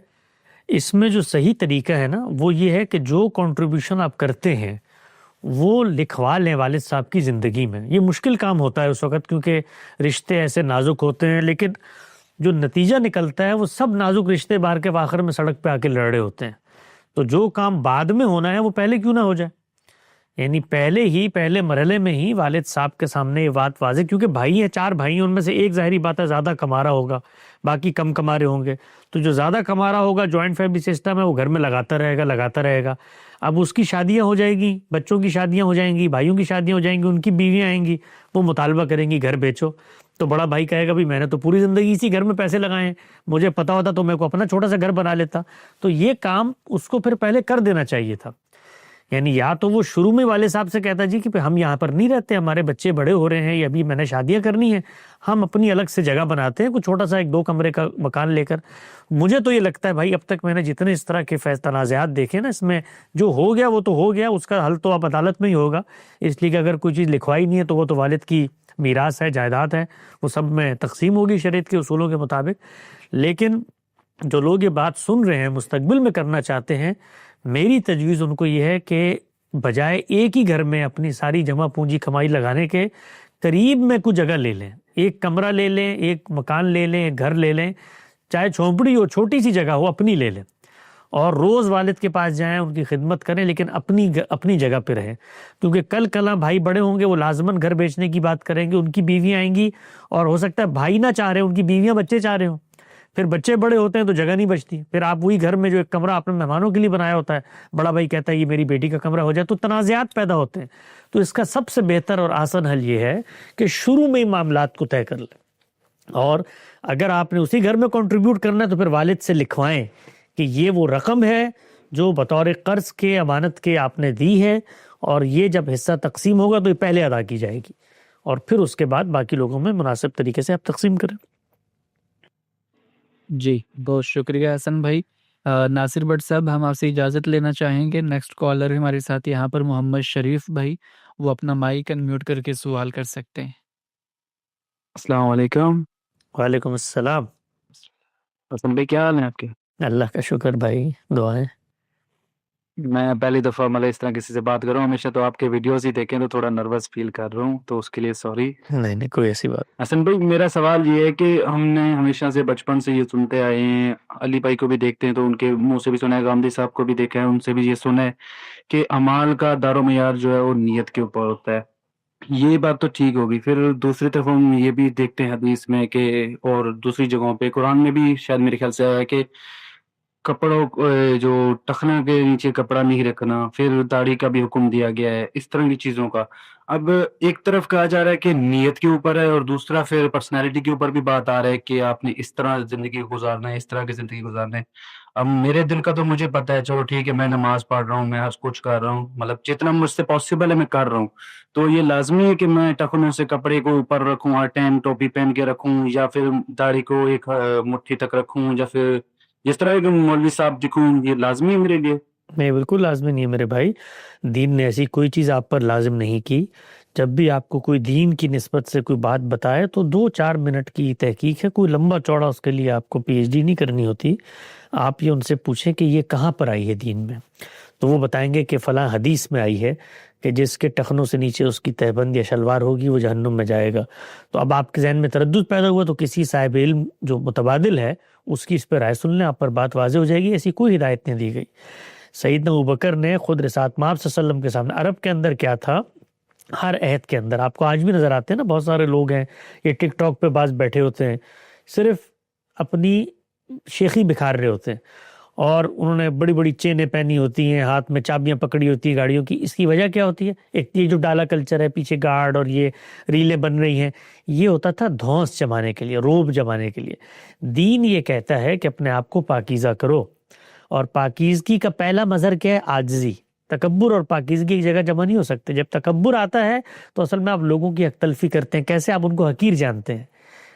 اس میں جو صحیح طریقہ ہے نا وہ یہ ہے کہ جو کنٹریبیوشن آپ کرتے ہیں وہ لکھوا لیں والد صاحب کی زندگی میں۔ یہ مشکل کام ہوتا ہے اس وقت کیونکہ رشتے ایسے نازک ہوتے ہیں، لیکن جو نتیجہ نکلتا ہے وہ سب نازک رشتے بار کے آخر میں سڑک پہ آ کے لڑ رہے ہوتے ہیں۔ تو جو کام بعد میں ہونا ہے وہ پہلے کیوں نہ ہو جائے، یعنی پہلے مرحلے میں ہی والد صاحب کے سامنے یہ بات واضح، کیونکہ بھائی ہیں 4 بھائی ہیں، ان میں سے ایک ظاہری بات ہے زیادہ کما رہا ہوگا، باقی کم کما رہے ہوں گے، تو جو زیادہ کما رہا ہوگا جوائنٹ فیملی سسٹم ہے وہ گھر میں لگاتا رہے گا۔ اب اس کی شادیاں ہو جائیں گی، بچوں کی شادیاں ہو جائیں گی، بھائیوں کی شادیاں ہو جائیں گی، ان کی بیویاں آئیں گی، وہ مطالبہ کریں گی گھر بیچو، تو بڑا بھائی کہے گا بھی میں نے تو پوری زندگی اسی گھر میں پیسے لگائے ہیں، مجھے پتا ہوتا تو میں کو اپنا چھوٹا سا گھر بنا لیتا۔ تو یہ کام اس کو پھر پہلے کر دینا چاہیے تھا، یعنی یا تو وہ شروع میں والد صاحب سے کہتا جی کہ ہم یہاں پر نہیں رہتے، ہمارے بچے بڑے ہو رہے ہیں یا ابھی میں نے شادیاں کرنی ہیں، ہم اپنی الگ سے جگہ بناتے ہیں، کوئی چھوٹا سا 1-2 کمرے کا مکان لے کر۔ مجھے تو یہ لگتا ہے بھائی اب تک میں نے جتنے اس طرح کے تنازعات دیکھے نا، اس میں جو ہو گیا وہ تو ہو گیا، اس کا حل تو اب عدالت میں ہی ہوگا، اس لیے کہ اگر کوئی چیز لکھوائی نہیں ہے تو وہ تو والد کی میراث ہے، جائیداد ہے، وہ سب میں تقسیم ہوگی شریعت کے اصولوں کے مطابق۔ لیکن جو لوگ یہ بات سن رہے ہیں مستقبل میں کرنا چاہتے ہیں، میری تجویز ان کو یہ ہے کہ بجائے ایک ہی گھر میں اپنی ساری جمع پونجی کمائی لگانے کے، قریب میں کچھ جگہ لے لیں، ایک کمرہ لے لیں، ایک مکان لے لیں، ایک گھر لے لیں، چاہے جھونپڑی ہو، چھوٹی سی جگہ ہو، اپنی لے لیں، اور روز والد کے پاس جائیں، ان کی خدمت کریں، لیکن اپنی جگہ پہ رہیں، کیونکہ کل کلاں بھائی بڑے ہوں گے، وہ لازماً گھر بیچنے کی بات کریں گے، ان کی بیویاں آئیں گی، اور ہو سکتا ہے بھائی نہ چاہ رہے ان کی بیویاں بچے چاہ رہے ہوں، پھر بچے بڑے ہوتے ہیں تو جگہ نہیں بچتی، پھر آپ وہی گھر میں جو ایک کمرہ آپ نے مہمانوں کے لیے بنایا ہوتا ہے، بڑا بھائی کہتا ہے یہ میری بیٹی کا کمرہ ہو جائے، تو تنازعات پیدا ہوتے ہیں۔ تو اس کا سب سے بہتر اور آسان حل یہ ہے کہ شروع میں ہی معاملات کو طے کر لیں، اور اگر آپ نے اسی گھر میں کنٹریبیوٹ کرنا ہے تو پھر والد سے لکھوائیں کہ یہ وہ رقم ہے جو بطور قرض کے امانت کے آپ نے دی ہے، اور یہ جب حصہ تقسیم ہوگا تو یہ پہلے ادا کی جائے گی، اور پھر اس کے بعد باقی لوگوں میں مناسب طریقے سے آپ تقسیم کریں۔ جی بہت شکریہ حسن بھائی۔ ناصر بٹ صاحب ہم آپ سے اجازت لینا چاہیں گے۔ نیکسٹ کالر ہمارے ساتھ یہاں پر محمد شریف بھائی، وہ اپنا مائک انمیوٹ کر کے سوال کر سکتے ہیں۔ السلام علیکم وعلیکم السلام۔ حسن بھائی، کیا حال ہے آپ کے؟ اللہ کا شکر بھائی، دعائیں۔ میں پہلی دفعہ مطلب اس طرح کسی سے بات کر رہا ہوں، ہمیشہ تو آپ کے ویڈیوز ہی دیکھیں تو تھوڑا نروس فیل کر رہا ہوں، تو اس کے لیے سوری۔ نہیں کوئی ایسی بات۔ حسن بھائی، میرا سوال یہ ہے کہ ہم نے ہمیشہ سے بچپن سے یہ سنتے آئے ہیں، علی بھائی کو بھی دیکھتے ہیں تو ان کے منہ سے بھی سنا ہے، غامدی صاحب کو بھی دیکھا ہے ان سے بھی یہ سنا ہے کہ اعمال کا دار و معیار جو ہے وہ نیت کے اوپر ہوتا ہے۔ یہ بات تو ٹھیک ہوگی، پھر دوسری طرف ہم یہ بھی دیکھتے ہیں حدیث میں کہ اور دوسری جگہوں پہ قرآن میں بھی شاید میرے خیال سے آیا ہے کہ کپڑوں جو ٹخنا کے نیچے کپڑا نہیں رکھنا، پھر داڑھی کا بھی حکم دیا گیا ہے، اس طرح کی چیزوں کا۔ اب ایک طرف کہا جا رہا ہے کہ نیت کے اوپر ہے، اور دوسرا پھر پرسنالٹی کے اوپر بھی بات آ رہا ہے کہ آپ نے اس طرح زندگی گزارنا ہے، اس طرح کی زندگی گزارنا ہے۔ اب میرے دل کا تو مجھے پتا ہے، چلو ٹھیک ہے، میں نماز پڑھ رہا ہوں، میں ہر کچھ کر رہا ہوں، مطلب جتنا مجھ سے پاسبل ہے میں کر رہا ہوں، تو یہ لازمی ہے کہ میں ٹخنوں سے کپڑے کو اوپر رکھوں، ہر ٹائم ٹوپی پہن کے رکھوں، یا پھر داڑھی کو ایک مٹھی تک رکھوں، یا پھر جس طرح کہ مولوی صاحب دکھوں، یہ لازمی ہے میرے لیے؟ نہیں بالکل لازمی نہیں ہے میرے بھائی، دین نے ایسی کوئی چیز آپ پر لازم نہیں کی۔ جب بھی آپ کو کوئی دین کی نسبت سے کوئی بات بتائے تو 2-4 منٹ کی تحقیق ہے، کوئی لمبا چوڑا اس کے لیے آپ کو پی ایچ ڈی نہیں کرنی ہوتی۔ آپ یہ ان سے پوچھیں کہ یہ کہاں پر آئی ہے دین میں، تو وہ بتائیں گے کہ فلاں حدیث میں آئی ہے کہ جس کے ٹخنوں سے نیچے اس کی تہبند یا شلوار ہوگی وہ جہنم میں جائے گا۔ تو اب آپ کے ذہن میں تردد پیدا ہوا تو کسی صاحب علم جو متبادل ہے اس کی اس پہ رائے سن لیں، آپ پر بات واضح ہو جائے گی۔ ایسی کوئی ہدایت نہیں دی گئی۔ سیدنا ابوبکر نے خود رسالت مآب صلی اللہ علیہ وسلم کے سامنے، عرب کے اندر کیا تھا، ہر عہد کے اندر آپ کو آج بھی نظر آتے ہیں نا، بہت سارے لوگ ہیں یہ ٹک ٹاک پہ بعض بیٹھے ہوتے ہیں، صرف اپنی شیخی بکھار رہے ہوتے ہیں، اور انہوں نے بڑی بڑی چینیں پہنی ہوتی ہیں، ہاتھ میں چابیاں پکڑی ہوتی ہیں گاڑیوں کی۔ اس کی وجہ کیا ہوتی ہے؟ ایک یہ جو ڈالا کلچر ہے، پیچھے گارڈ اور یہ ریلیں بن رہی ہیں، یہ ہوتا تھا دھونس جمانے کے لیے، روب جمانے کے لیے۔ دین یہ کہتا ہے کہ اپنے آپ کو پاکیزہ کرو، اور پاکیزگی کا پہلا مظہر کیا ہے؟ عاجزی۔ تکبر اور پاکیزگی ایک جگہ جمع نہیں ہو سکتے۔ جب تکبر آتا ہے تو اصل میں آپ لوگوں کی حق تلفی کرتے ہیں۔ کیسے؟ آپ ان کو حقیر جانتے ہیں،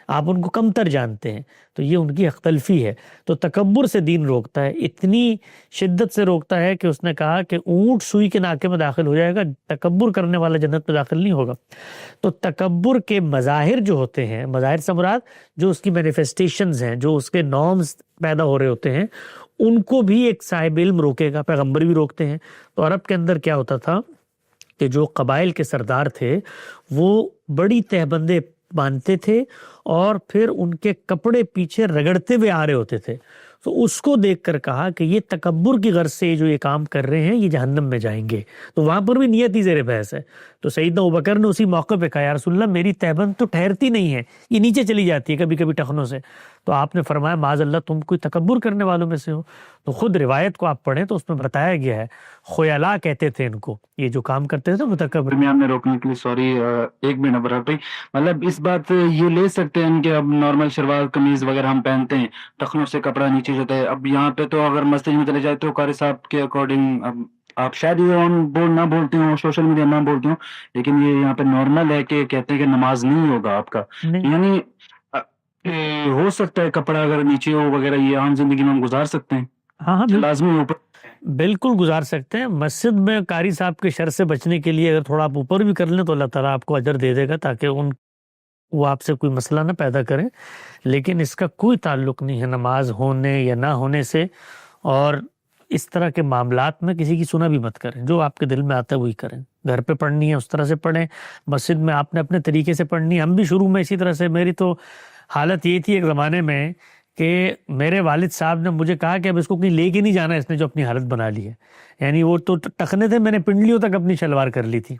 آپ ان کو کمتر جانتے ہیں، تو یہ ان کی حق تلفی ہے۔ تو تکبر سے دین روکتا ہے، اتنی شدت سے روکتا ہے کہ اس نے کہا کہ اونٹ سوئی کے ناکے میں داخل ہو جائے گا، تکبر کرنے والا جنت میں داخل نہیں ہوگا۔ تو تکبر کے مظاہر جو ہوتے ہیں، مظاہر سے مراد جو اس کی مینیفیسٹیشنز ہیں، جو اس کے نارمز پیدا ہو رہے ہوتے ہیں، ان کو بھی ایک صاحب علم روکے گا، پیغمبر بھی روکتے ہیں۔ تو عرب کے اندر کیا ہوتا تھا کہ جو قبائل کے سردار تھے وہ بڑی تہبندیں باندھتے تھے، اور پھر ان کے کپڑے پیچھے رگڑتے ہوئے آ رہے ہوتے تھے۔ تو اس کو دیکھ کر کہا کہ یہ تکبر کی غرض سے جو یہ کام کر رہے ہیں یہ جہنم میں جائیں گے۔ تو وہاں پر بھی نیت ہی زیر بحث ہے۔ تو سیدنا ابوبکر نے اسی موقع پہ کہا، یا رسول اللہ میری تہبند تو ٹھہرتی نہیں ہے، یہ نیچے چلی جاتی ہے کبھی کبھی ٹخنوں سے۔ تو آپ نے فرمایا معاذ اللہ تم کوئی تکبر کرنے والوں میں سے ہو۔ تو خود روایت کو آپ پڑھیں تو اس میں بتایا گیا ہے، خیلاء کہتے تھے ان کو، یہ جو کام کرتے تھے متکبر۔ درمیان میں روکنے کے لیے سوری، ایک منٹ برابر بھائی، مطلب اس بات یہ لے سکتے ہیں کہ اب نارمل شلوار قمیض وغیرہ ہم پہنتے ہیں، ٹخنوں سے کپڑا نیچے جاتا ہے۔ اب یہاں پہ تو اگر مسجد میں چلے جائے تو قاری صاحب کے اکارڈنگ، اب آپ شاید یہ نہ بولتے ہوں، سوشل میڈیا نہ بولتے ہوں، لیکن یہ یہاں پہ نارمل ہے کہ کہتے ہیں کہ نماز نہیں ہوگا آپ کا، یعنی ہو سکتا ہے کپڑا اگر نیچے ہو وغیرہ، یہ عام زندگی میں ہم گزار سکتے ہیں؟ ہاں لازمی اوپر بالکل گزار سکتے ہیں۔ مسجد میں قاری صاحب کے شر سے بچنے کے لیے اگر تھوڑا آپ اوپر بھی کر لیں تو اللہ تعالیٰ آپ کو اجر دے دے گا، تاکہ وہ آپ سے کوئی مسئلہ نہ پیدا کریں۔ لیکن اس کا کوئی تعلق نہیں ہے نماز ہونے یا نہ ہونے سے، اور اس طرح کے معاملات میں کسی کی سنا بھی مت کریں، جو آپ کے دل میں آتا ہے وہی کریں۔ گھر پہ پڑھنی ہے اس طرح سے پڑھیں، مسجد میں آپ نے اپنے طریقے سے پڑھنی ہے۔ ہم بھی شروع میں اسی طرح سے، میری تو حالت یہ تھی ایک زمانے میں کہ میرے والد صاحب نے مجھے کہا کہ اب اس کو کہیں لے کے نہیں جانا، اس نے جو اپنی حالت بنا لی ہے، یعنی وہ تو ٹخنے تھے، میں نے پنڈلیوں تک اپنی شلوار کر لی تھی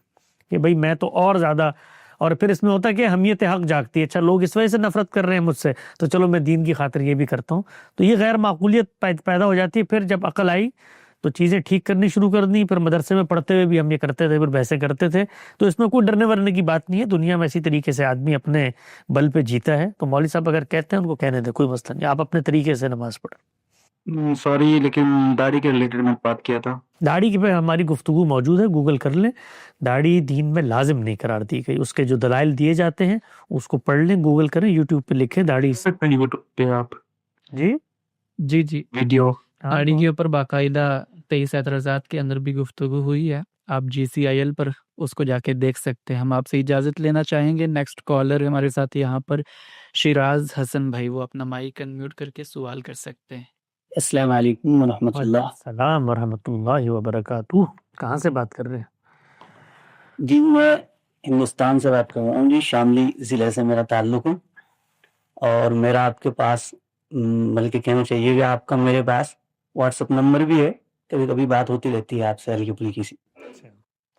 کہ بھئی میں تو اور زیادہ، اور پھر اس میں ہوتا ہے کہ اہمیت حق جاگتی ہے، اچھا لوگ اس وجہ سے نفرت کر رہے ہیں مجھ سے، تو چلو میں دین کی خاطر یہ بھی کرتا ہوں۔ تو یہ غیر معقولیت پیدا ہو جاتی ہے۔ پھر جب عقل آئی تو چیزیں ٹھیک کرنی شروع کر دیں۔ پھر مدرسے میں پڑھتے ہوئے بھی ہم یہ کرتے تھے، پھر بحثیں کرتے تھے، تو اس میں کوئی ڈرنے ورنے کی بات نہیں ہے۔ دنیا میں اسی طریقے سے آدمی اپنے بل پہ جیتا ہے۔ تو مولوی صاحب اگر کہتے ہیں ان کو کہنے دیں، کوئی مسئلہ نہیں، آپ اپنے طریقے سے نماز پڑھیں۔ سوری، لیکن داڑھی کے ریلیٹڈ میں بات کیا تھا۔ داڑھی کی پہ ہماری گفتگو موجود ہے، گوگل کر لیں۔ داڑھی دین میں لازم نہیں قرار دی گئی، اس کے جو دلائل دیے جاتے ہیں اس کو پڑھ لیں، گوگل کریں، یوٹیوب پہ لکھیں داڑھی۔ یوٹیوب پہ آپ جی جی جی ویڈیو آڑی کے اوپر باقاعدہ 23 اعتراضات کے اندر بھی گفتگو ہوئی ہے، آپ GCIL پر اس کو جا کے دیکھ سکتے ہیں۔ ہم آپ سے اجازت لینا چاہیں گے، نیکسٹ کالر ہمارے ساتھ یہاں پر شیراز حسن بھائی، وہ اپنا مائک انمیوٹ کر کے سوال کر سکتے ہیں۔ السلام علیکم ورحمۃ وعلیکم اللہ۔ السلام ورحمۃ اللہ وبرکاتہ۔ کہاں سے بات کر رہے ہیں؟ جی میں ہندوستان سے بات کر رہا ہوں جی، شاملی ضلع سے میرا تعلق ہے، اور میرا آپ کے پاس بلکہ کہنا چاہیے کہ آپ کا میرے پاس واٹس ایپ نمبر بھی ہے، کبھی کبھی بات ہوتی رہتی ہے آپ سے ہلکی پھلکی سی،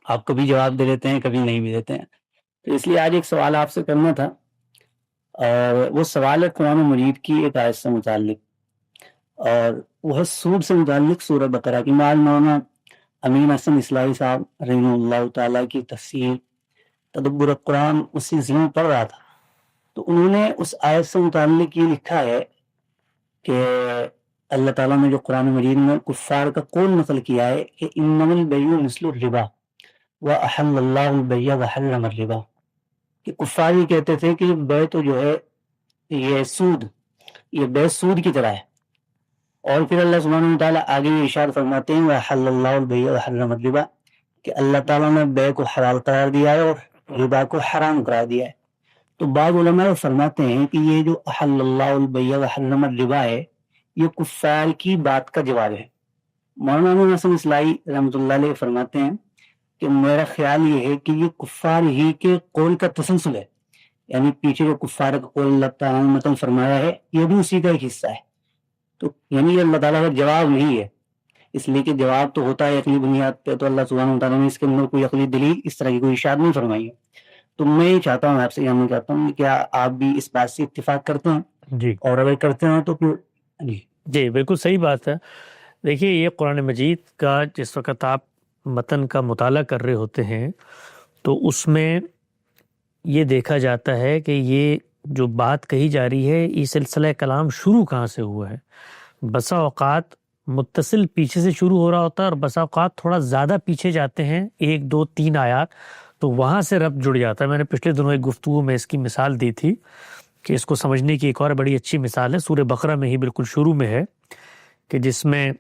آپ کبھی جواب دے دیتے ہیں کبھی نہیں بھی دیتے ہیں، تو اس لیے آج ایک سوال آپ سے کرنا تھا، اور وہ سوال ہے قرآن مجید کی ایک آیت سے متعلق، اور وہ ہے سود سے متعلق سورہ بقرہ کی۔ مولانا امین حسن اصلاحی صاحب رحمہ اللہ تعالیٰ کی تفسیر تدبر قرآن اس سلسلے میں پڑھ رہا تھا، تو انہوں نے اس آیت سے متعلق یہ لکھا ہے کہ اللہ تعالیٰ نے جو قرآن مجید میں کفار کا قول نقل کیا ہے کہ انما البیع مثل الربا واحل اللہ البیع وحرم الربا، کہ کفار یہ کہتے تھے کہ بے تو جو ہے یہ سود، یہ بے سود کی طرح ہے، اور پھر اللہ سبحانہ وتعالیٰ آگے یہ ارشاد فرماتے ہیں وحل اللہ البیع وحرم الربا، کہ اللہ تعالیٰ نے بے کو حلال قرار دیا ہے اور ربا کو حرام قرار دیا ہے۔ تو بعض علماء فرماتے ہیں کہ یہ جو احل اللہ البیع وحرم الربا ہے، یہ کفار کی بات کا جواب ہے۔ مولانا امین حسن اصلاحی رحمۃ اللہ علیہ فرماتے ہیں کہ میرا خیال یہ ہے کہ یہ کفار ہی کے قول کا تسلسل ہے، یعنی پیچھے جو کفار کا قول اللہ تعالیٰ نے متن فرمایا ہے یہ بھی اسی کا ایک حصہ ہے، تو یعنی یہ اللہ تعالیٰ کا جواب نہیں ہے، اس لیے کہ جواب تو ہوتا ہے عقلی بنیاد پہ، تو اللہ سبحانہ وتعالیٰ نے اس کے اندر کوئی عقلی دلیل اس طرح کی کوئی ارشاد نہیں فرمائی ہے۔ تو میں یہ چاہتا ہوں آپ سے جاننا چاہتا ہوں کہ کیا آپ بھی اس بات سے اتفاق کرتے ہیں؟ جی اور اگر کرتے ہیں تو پھر جی بالکل صحیح بات ہے۔ دیکھیے یہ قرآن مجید کا جس وقت آپ متن کا مطالعہ کر رہے ہوتے ہیں تو اس میں یہ دیکھا جاتا ہے کہ یہ جو بات کہی جا رہی ہے یہ سلسلہ کلام شروع کہاں سے ہوا ہے۔ بسا اوقات متصل پیچھے سے شروع ہو رہا ہوتا ہے اور بسا اوقات تھوڑا زیادہ پیچھے جاتے ہیں، 1 2 3 آیات، تو وہاں سے ربط جڑ جاتا ہے۔ میں نے پچھلے دنوں ایک گفتگو میں اس کی مثال دی تھی کہ اس کو سمجھنے کی ایک اور بڑی اچھی مثال ہے سورہ بقرہ میں ہی بالکل شروع میں ہے، کہ جس میں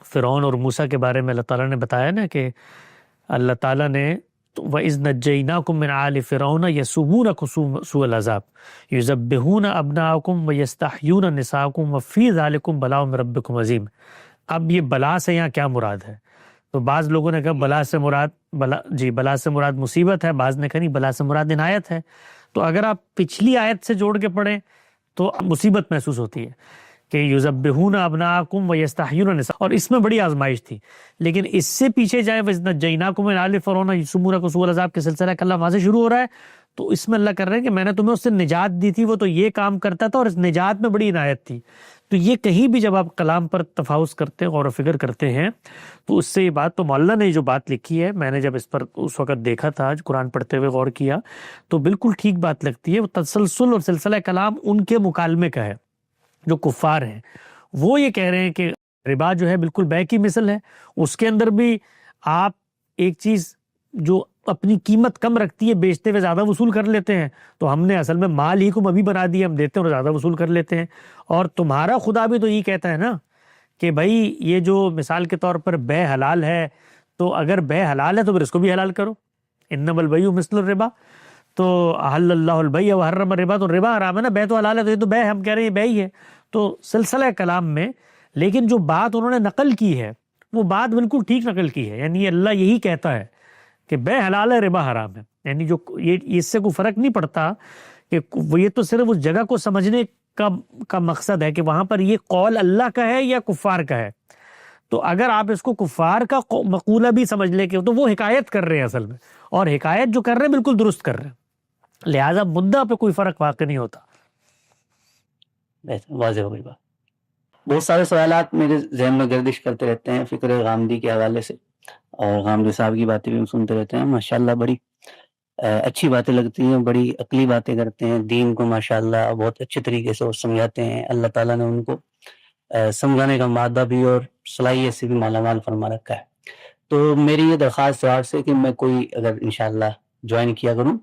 فرعون اور موسیٰ کے بارے میں اللہ تعالیٰ نے بتایا نا کہ اللہ تعالیٰ نے وَإِذْ نَجَّيْنَاكُمْ مِنْ آلِ فِرْعَوْنَ يَسُومُونَكُمْ سُوءَ الْعَذَابِ يُذَبِّحُونَ أَبْنَاءَكُمْ وَيَسْتَحْيُونَ نِسَاءَكُمْ وَفِي ذَلِكُمْ بَلَاءٌ مِّن رَبِّكُمْ عَظِيمٌ۔ اب یہ بلا سے یہاں کیا مراد ہے؟ تو بعض لوگوں نے کہا بلا سے مراد مصیبت ہے، بعض نے کہا نہیں بلا سے مراد عنایت ہے۔ تو اگر آپ پچھلی آیت سے جوڑ کے پڑھیں تو مصیبت محسوس ہوتی ہے کہ یذبحون ابناءکم ویستحیون نساء، اور اس میں بڑی آزمائش تھی۔ لیکن اس سے پیچھے جائے وَإِذْ نَجَّيْنَاكُم مِّنْ آلِ فِرْعَوْنَ يَسُومُونَكُمْ سُوءَ الْعَذَابِ کے سلسلہ کلام وہاں سے شروع ہو رہا ہے، تو اس میں اللہ کر رہے ہیں کہ میں نے تمہیں اس سے نجات دی تھی، وہ تو یہ کام کرتا تھا اور اس نجات میں بڑی عنایت تھی۔ تو یہ کہیں بھی جب آپ کلام پر تفاوض کرتے ہیں، غور و فکر کرتے ہیں، تو اس سے یہ بات، تو مولانا نے جو بات لکھی ہے میں نے جب اس پر اس وقت دیکھا تھا قرآن پڑھتے ہوئے غور کیا تو بالکل ٹھیک بات لگتی ہے۔ وہ تسلسل اور سلسلہ کلام ان کے مکالمے کا ہے جو کفار ہیں، وہ یہ کہہ رہے ہیں کہ ربا جو ہے بالکل بے کی مثل ہے، اس کے اندر بھی آپ ایک چیز جو اپنی قیمت کم رکھتی ہے بیچتے ہوئے زیادہ وصول کر لیتے ہیں، تو ہم نے اصل میں مال ہی کو مبی بنا دیا، ہم دیتے ہیں اور زیادہ وصول کر لیتے ہیں۔ اور تمہارا خدا بھی تو یہ کہتا ہے نا کہ بھائی یہ جو مثال کے طور پر بے حلال ہے، تو اگر بے حلال ہے تو پھر اس کو بھی حلال کرو، انما البیع مثل الربا، تو احل اللہ البیع وحرم الربا، تو ربا حرام ہے نا، بے تو حلال ہے، تو یہ تو بے ہم کہہ رہے ہیں بے ہی ہے۔ تو سلسلہ کلام میں لیکن جو بات انہوں نے نقل کی ہے وہ بات بالکل ٹھیک نقل کی ہے، یعنی اللہ یہی کہتا ہے کہ بے حلال ہے ربا حرام ہے، یعنی جو یہ اس سے کوئی فرق نہیں پڑتا کہ یہ تو صرف اس جگہ کو سمجھنے کا مقصد ہے کہ وہاں پر یہ قول اللہ کا ہے یا کفار کا ہے۔ تو اگر آپ اس کو کفار کا مقولہ بھی سمجھ لیں کہ تو وہ حکایت کر رہے ہیں اصل میں، اور حکایت جو کر رہے ہیں بالکل درست کر رہے ہیں، لہٰذا مدعا پہ کوئی فرق واقع نہیں ہوتا۔ واضح ہو گئی بات۔ بہت سارے سوالات میرے ذہن میں گردش کرتے رہتے ہیں فکر غامدی کے حوالے سے، اور غامدی صاحب کی باتیں بھی ہم سنتے رہتے ہیں، ماشاءاللہ بڑی اچھی باتیں لگتی ہیں، بڑی عقلی باتیں کرتے ہیں، دین کو ماشاءاللہ بہت اچھے طریقے سے وہ سمجھاتے ہیں۔ اللہ تعالیٰ نے ان کو سمجھانے کا مادہ بھی اور صلاحیت سے بھی مالا مال فرما رکھا ہے۔ تو میری یہ درخواست ہے آپ سے کہ میں کوئی اگر انشاءاللہ جوائن کیا کروں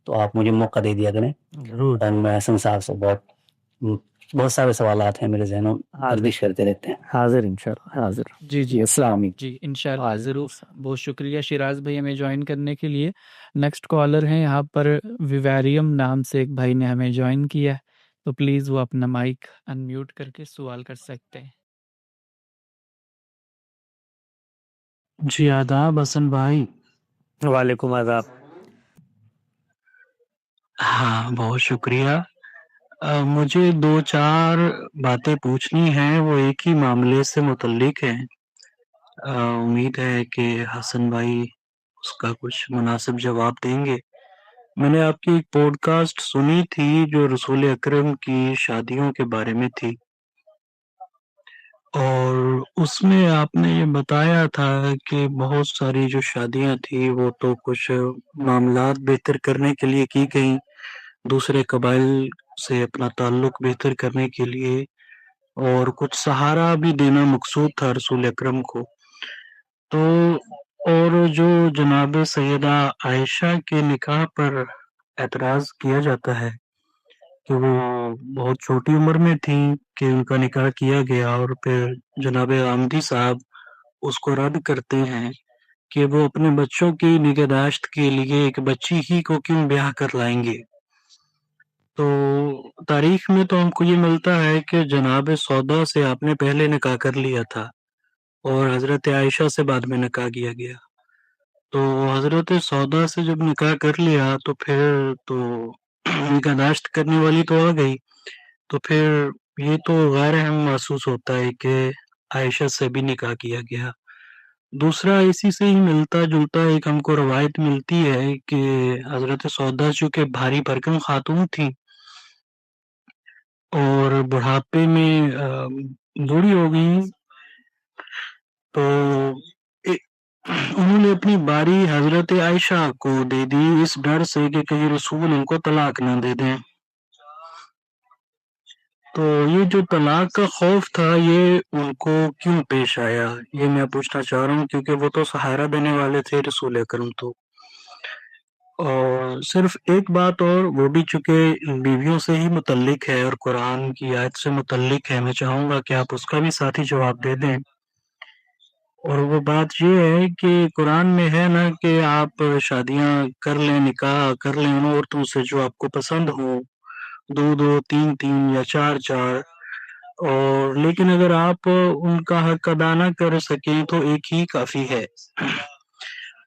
تو آپ مجھے موقع دے دیا کریں، ضرور اور میں حسن صاحب سے بہت بہت سارے سوالات ہیں میرے ذہنوں میں، گردش کرتے رہتے ہیں. حاضر انشاءاللہ حاضر. جی السلام علیکم. جی انشاءاللہ ضرور. بہت شکریہ شیراز بھائی ہمیں جوائن کرنے کے لیے. نیکسٹ کالر ہیں یہاں پر ویویریم نام سے ایک بھائی نے ہمیں جوائن کیا ہے، تو پلیز وہ اپنا مائک انمیوٹ کر کے سوال کر سکتے ہیں. جی آداب حسن بھائی. وعلیکم آداب. ہاں بہت شکریہ. مجھے 2-4 باتیں پوچھنی ہیں، وہ ایک ہی معاملے سے متعلق ہیں. امید ہے کہ حسن بھائی اس کا کچھ مناسب جواب دیں گے. میں نے آپ کی ایک پوڈ کاسٹ سنی تھی جو رسول اکرم کی شادیوں کے بارے میں تھی، اور اس میں آپ نے یہ بتایا تھا کہ بہت ساری جو شادیاں تھیں وہ تو کچھ معاملات بہتر کرنے کے لیے کی گئیں، دوسرے قبائل سے اپنا تعلق بہتر کرنے کے لیے، اور کچھ سہارا بھی دینا مقصود تھا رسول اکرم کو. تو اور جو جناب سیدہ عائشہ کے نکاح پر اعتراض کیا جاتا ہے کہ وہ بہت چھوٹی عمر میں تھیں کہ ان کا نکاح کیا گیا، اور پھر جناب غامدی صاحب اس کو رد کرتے ہیں کہ وہ اپنے بچوں کی نگہداشت کے لیے ایک بچی ہی کو کیوں بیاہ کر لائیں گے. تو تاریخ میں تو ہم کو یہ ملتا ہے کہ جناب سودا سے آپ نے پہلے نکاح کر لیا تھا اور حضرت عائشہ سے بعد میں نکاح کیا گیا. تو حضرت سودا سے جب نکاح کر لیا تو پھر تو نگہداشت کرنے والی تو آ گئی، تو پھر یہ تو غیر اہم محسوس ہوتا ہے کہ عائشہ سے بھی نکاح کیا گیا. دوسرا اسی سے ہی ملتا جلتا ایک ہم کو روایت ملتی ہے کہ حضرت سودا چونکہ بھاری بھرکم خاتون تھی اور بڑھاپے میں بوڑھی ہو گئی، تو انہوں نے اپنی باری حضرت عائشہ کو دے دی اس ڈر سے کہ کہیں رسول ان کو طلاق نہ دے دیں. تو یہ جو طلاق کا خوف تھا یہ ان کو کیوں پیش آیا، یہ میں پوچھنا چاہ رہا ہوں، کیونکہ وہ تو سہارا دینے والے تھے رسول اکرم تو. اور صرف ایک بات اور، وہ بھی چونکہ بیویوں سے ہی متعلق ہے اور قرآن کی آیت سے متعلق ہے، میں چاہوں گا کہ آپ اس کا بھی ساتھی جواب دے دیں. اور وہ بات یہ ہے کہ قرآن میں ہے نا کہ آپ شادیاں کر لیں، نکاح کر لیں ان عورتوں سے جو آپ کو پسند ہو، 2 3 یا 4، اور لیکن اگر آپ ان کا حق ادا نہ کر سکیں تو ایک ہی کافی ہے.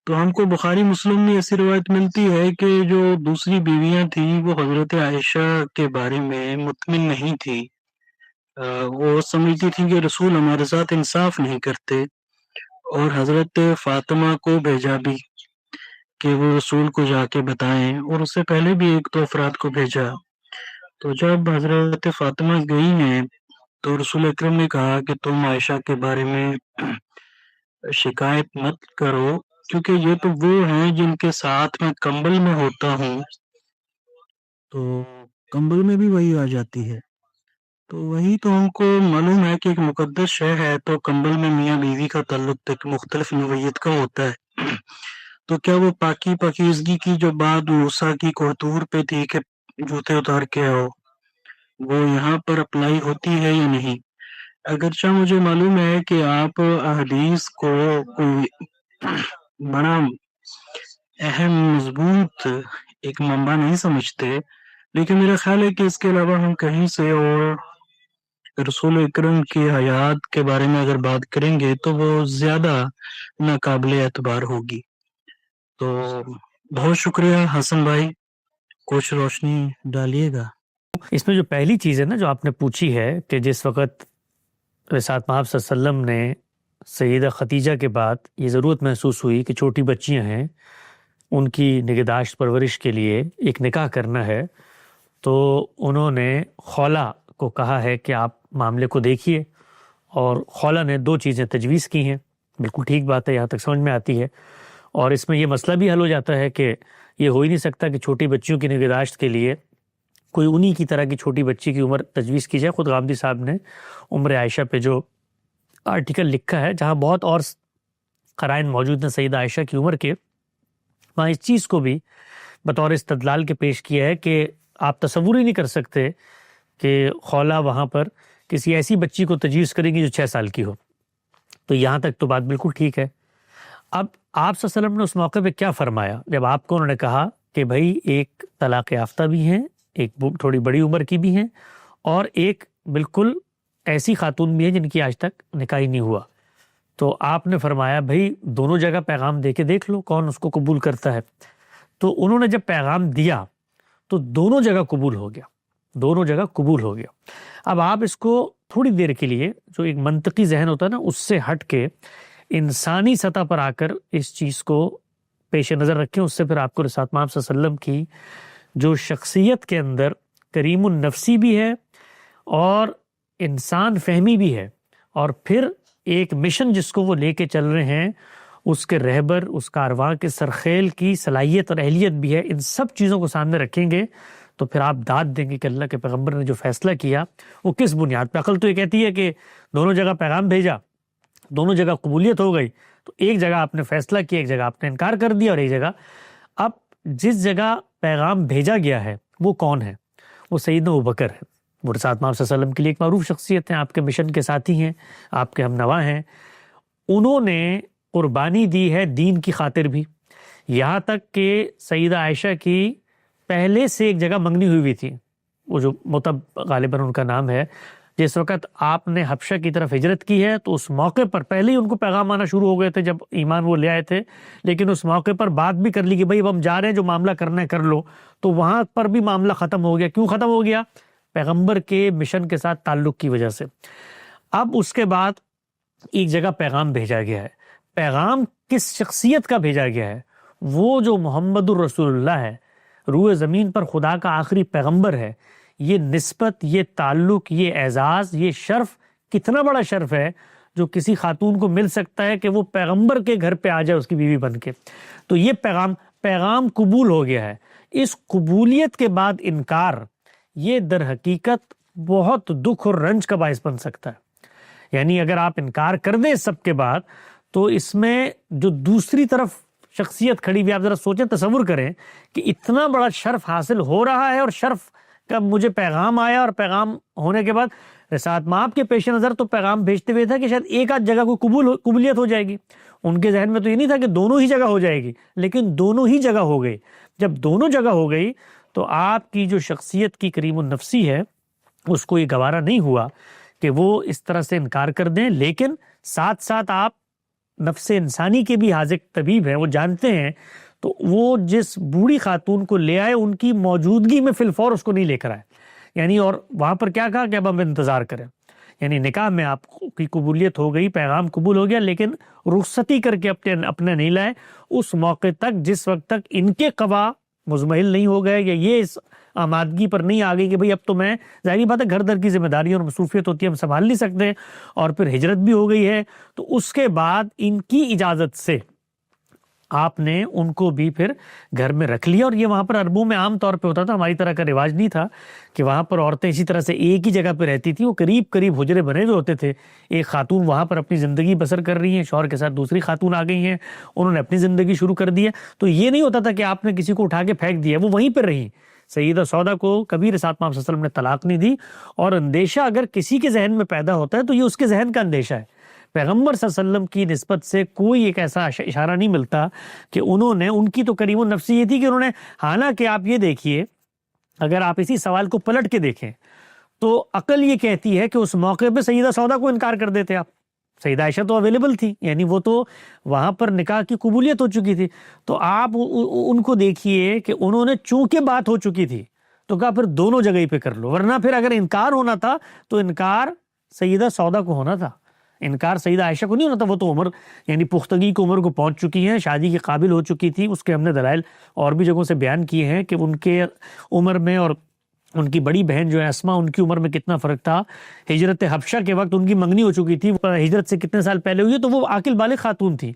تو ہم کو بخاری مسلم میں ایسی روایت ملتی ہے کہ جو دوسری بیویاں تھیں وہ حضرت عائشہ کے بارے میں مطمئن نہیں تھی، وہ سمجھتی تھیں کہ رسول ہمارے ساتھ انصاف نہیں کرتے، اور حضرت فاطمہ کو بھیجا بھی کہ وہ رسول کو جا کے بتائیں، اور اس سے پہلے بھی 1-2 افراد کو بھیجا. تو جب حضرت فاطمہ گئی ہیں تو رسول اکرم نے کہا کہ تم عائشہ کے بارے میں شکایت مت کرو، کیونکہ یہ تو وہ ہیں جن کے ساتھ میں کمبل میں ہوتا ہوں، تو کمبل میں بھی وہی آ جاتی ہے. تو وہی تو ہم کو معلوم ہے کہ ایک مقدس شے ہے، تو کمبل میں میاں بیوی کا تعلق ایک مختلف نوعیت کا ہوتا ہے. تو کیا وہ پاکی پاکیزگی کی جو بات موسیٰ کی کوہتور پہ تھی کہ جوتے اتار کے آؤ، وہ یہاں پر اپلائی ہوتی ہے یا نہیں؟ اگرچہ مجھے معلوم ہے کہ آپ احادیث کو کوئی بڑا اہم مضبوط ایک منبع نہیں سمجھتے، لیکن میرا خیال ہے کہ اس کے علاوہ ہم کہیں سے اور رسول اکرم کی حیات کے بارے میں اگر بات کریں گے تو وہ زیادہ ناقابل اعتبار ہوگی. تو بہت شکریہ حسن بھائی، کچھ روشنی ڈالیے گا. اس میں جو پہلی چیز ہے نا جو آپ نے پوچھی ہے کہ جس وقت رسالت محمد صلی اللہ علیہ وسلم نے سیدہ خدیجہ کے بعد یہ ضرورت محسوس ہوئی کہ چھوٹی بچیاں ہیں ان کی نگہداشت پرورش کے لیے ایک نکاح کرنا ہے، تو انہوں نے خولہ کو کہا ہے کہ آپ معاملے کو دیکھیے، اور خولہ نے 2 چیزیں تجویز کی ہیں. بالکل ٹھیک بات ہے، یہاں تک سمجھ میں آتی ہے. اور اس میں یہ مسئلہ بھی حل ہو جاتا ہے کہ یہ ہو ہی نہیں سکتا کہ چھوٹی بچیوں کی نگہداشت کے لیے کوئی انہی کی طرح کی چھوٹی بچی کی عمر تجویز کی جائے. خود غامدی صاحب نے عمر عائشہ پہ جو آرٹیکل لکھا ہے جہاں بہت اور قرائن موجود ہیں سیدہ عائشہ کی عمر کے، وہاں اس چیز کو بھی بطور استدلال کے پیش کیا ہے کہ آپ تصور ہی نہیں کر سکتے کہ خولہ وہاں پر کسی ایسی بچی کو تجویز کریں گی جو 6 سال کی ہو. تو یہاں تک تو بات بالکل ٹھیک ہے. اب آپ صلی اللہ علیہ وسلم نے اس موقع پہ کیا فرمایا جب آپ کو انہوں نے کہا کہ بھائی ایک طلاق یافتہ بھی ہیں, ایک تھوڑی بڑی عمر کی بھی ہیں, اور ایک بالکل ایسی خاتون بھی ہیں جن کی آج تک نکاح ہی نہیں ہوا. تو آپ نے فرمایا بھائی دونوں جگہ پیغام دے کے دیکھ لو کون اس کو قبول کرتا ہے. تو انہوں نے جب پیغام دیا تو دونوں جگہ قبول ہو گیا, دونوں جگہ قبول ہو گیا. اب آپ اس کو تھوڑی دیر کے لیے جو ایک منطقی ذہن ہوتا ہے نا اس سے ہٹ کے انسانی سطح پر آ کر اس چیز کو پیش نظر رکھیں. اس سے پھر آپ کو رسالت محمد صلی اللہ علیہ وسلم کی جو شخصیت کے اندر کریم النفسی بھی ہے اور انسان فہمی بھی ہے, اور پھر ایک مشن جس کو وہ لے کے چل رہے ہیں اس کے رہبر, اس کارواں کے سرخیل کی صلاحیت اور اہلیت بھی ہے, ان سب چیزوں کو سامنے رکھیں گے تو پھر آپ داد دیں گے کہ اللہ کے پیغمبر نے جو فیصلہ کیا وہ کس بنیاد پہ. عقل تو یہ کہتی ہے کہ دونوں جگہ پیغام بھیجا, دونوں جگہ قبولیت ہو گئی, تو ایک جگہ آپ نے فیصلہ کیا, ایک جگہ آپ نے انکار کر دیا, اور ایک جگہ اب جس جگہ پیغام بھیجا گیا ہے وہ کون ہے؟ وہ سیدنا ابوبکر ہے. وہ رسالت محمد صلی اللہ علیہ وسلم کے لیے ایک معروف شخصیت ہیں, آپ کے مشن کے ساتھی ہیں, آپ کے ہم نوا ہیں. انہوں نے قربانی دی ہے دین کی خاطر بھی, یہاں تک کہ سیدہ عائشہ کی پہلے سے ایک جگہ منگنی ہوئی ہوئی تھی, وہ جو متب غالباً ان کا نام ہے. جس وقت آپ نے حبشہ کی طرف ہجرت کی ہے تو اس موقع پر پہلے ہی ان کو پیغام آنا شروع ہو گئے تھے جب ایمان وہ لے آئے تھے, لیکن اس موقع پر بات بھی کر لی کہ بھائی اب ہم جا رہے ہیں, جو معاملہ کرنا ہے کر لو. تو وہاں پر بھی معاملہ ختم ہو گیا. کیوں ختم ہو گیا؟ پیغمبر کے مشن کے ساتھ تعلق کی وجہ سے. اب اس کے بعد ایک جگہ پیغام بھیجا گیا ہے. پیغام کس شخصیت کا بھیجا گیا ہے؟ وہ جو محمد الرسول اللہ ہے, روح زمین پر خدا کا آخری پیغمبر ہے. یہ نسبت, یہ تعلق, یہ اعزاز, یہ شرف کتنا بڑا شرف ہے جو کسی خاتون کو مل سکتا ہے کہ وہ پیغمبر کے گھر پہ آ جائے اس کی بیوی بن کے. تو یہ پیغام قبول ہو گیا ہے. اس قبولیت کے بعد انکار, یہ در حقیقت بہت دکھ اور رنج کا باعث بن سکتا ہے. یعنی اگر آپ انکار کر دیں سب کے بعد تو اس میں جو دوسری طرف شخصیت کھڑی ہوئی, آپ ذرا سوچیں, تصور کریں کہ اتنا بڑا شرف حاصل ہو رہا ہے, اور شرف کا مجھے پیغام آیا, اور پیغام ہونے کے بعد رسالت مآب کے پیش نظر تو پیغام بھیجتے ہوئے تھا کہ شاید ایک آدھ جگہ کو قبولیت ہو جائے گی. ان کے ذہن میں تو یہ نہیں تھا کہ دونوں ہی جگہ ہو جائے گی, لیکن دونوں ہی جگہ ہو گئی. جب دونوں جگہ ہو گئی تو آپ کی جو شخصیت کی کریم النفسی ہے اس کو یہ گوارا نہیں ہوا کہ وہ اس طرح سے انکار کر دیں. لیکن ساتھ ساتھ آپ نفس انسانی کے بھی حاذق طبیب ہیں, وہ جانتے ہیں, تو وہ جس بوڑھی خاتون کو لے آئے ان کی موجودگی میں فی الفور اس کو نہیں لے کر آئے. یعنی اور وہاں پر کیا کہا کہ اب ہم انتظار کریں. یعنی نکاح میں آپ کی قبولیت ہو گئی, پیغام قبول ہو گیا, لیکن رخصتی کر کے اپنے نہیں لائے اس موقع تک جس وقت تک ان کے قوا مزمحل نہیں ہو گئے, یا یہ اس آمادگی پر نہیں آ گئی کہ بھئی اب تو میں, ظاہری بات ہے گھر در کی ذمہ داری اور مصروفیت ہوتی ہے, ہم سنبھال نہیں سکتے, اور پھر ہجرت بھی ہو گئی ہے. تو اس کے بعد ان کی اجازت سے آپ نے ان کو بھی پھر گھر میں رکھ لیا. اور یہ وہاں پر عربوں میں عام طور پہ ہوتا تھا, ہماری طرح کا رواج نہیں تھا کہ وہاں پر عورتیں اسی طرح سے ایک ہی جگہ پہ رہتی تھیں. وہ قریب قریب حجرے بنے ہوئے ہوتے تھے. ایک خاتون وہاں پر اپنی زندگی بسر کر رہی ہیں, شوہر کے ساتھ دوسری خاتون آ گئی ہیں, انہوں نے اپنی زندگی شروع کر دی ہے. تو یہ نہیں ہوتا تھا کہ آپ نے کسی کو اٹھا کے پھینک دیا, وہ وہیں پر رہیں. سیدہ سودا کو کبھی رسالت محمد صلی اللہ علیہ وسلم نے طلاق نہیں دی. اور اندیشہ اگر کسی کے ذہن میں پیدا ہوتا ہے تو یہ اس کے ذہن کا اندیشہ ہے. پیغمبر صلی اللہ علیہ وسلم کی نسبت سے کوئی ایک ایسا اشارہ نہیں ملتا کہ انہوں نے, ان کی تو کریم النفسی یہ تھی کہ انہوں نے, حالانکہ آپ یہ دیکھیے اگر آپ اسی سوال کو پلٹ کے دیکھیں تو عقل یہ کہتی ہے کہ اس موقع پہ سیدہ سودا کو انکار کر دیتے آپ. سیدہ عائشہ تو اویلیبل تھی, یعنی وہ تو وہاں پر نکاح کی قبولیت ہو چکی تھی. تو آپ ان کو دیکھیے کہ انہوں نے چونکہ بات ہو چکی تھی تو کہا پھر دونوں جگہ پہ کر لو, ورنہ پھر اگر انکار ہونا تھا تو انکار سیدہ سودا کو ہونا تھا, انکار سیدہ عائشہ کو نہیں ہونا تھا. وہ تو عمر, یعنی پختگی کی عمر کو پہنچ چکی ہیں, شادی کے قابل ہو چکی تھی. اس کے ہم نے دلائل اور بھی جگہوں سے بیان کیے ہیں کہ ان کے عمر میں اور ان کی بڑی بہن جو ہے اسما, ان کی عمر میں کتنا فرق تھا. ہجرت حبشہ کے وقت ان کی منگنی ہو چکی تھی, ہجرت سے کتنے سال پہلے ہوئی, تو وہ عاقل بالغ خاتون تھی.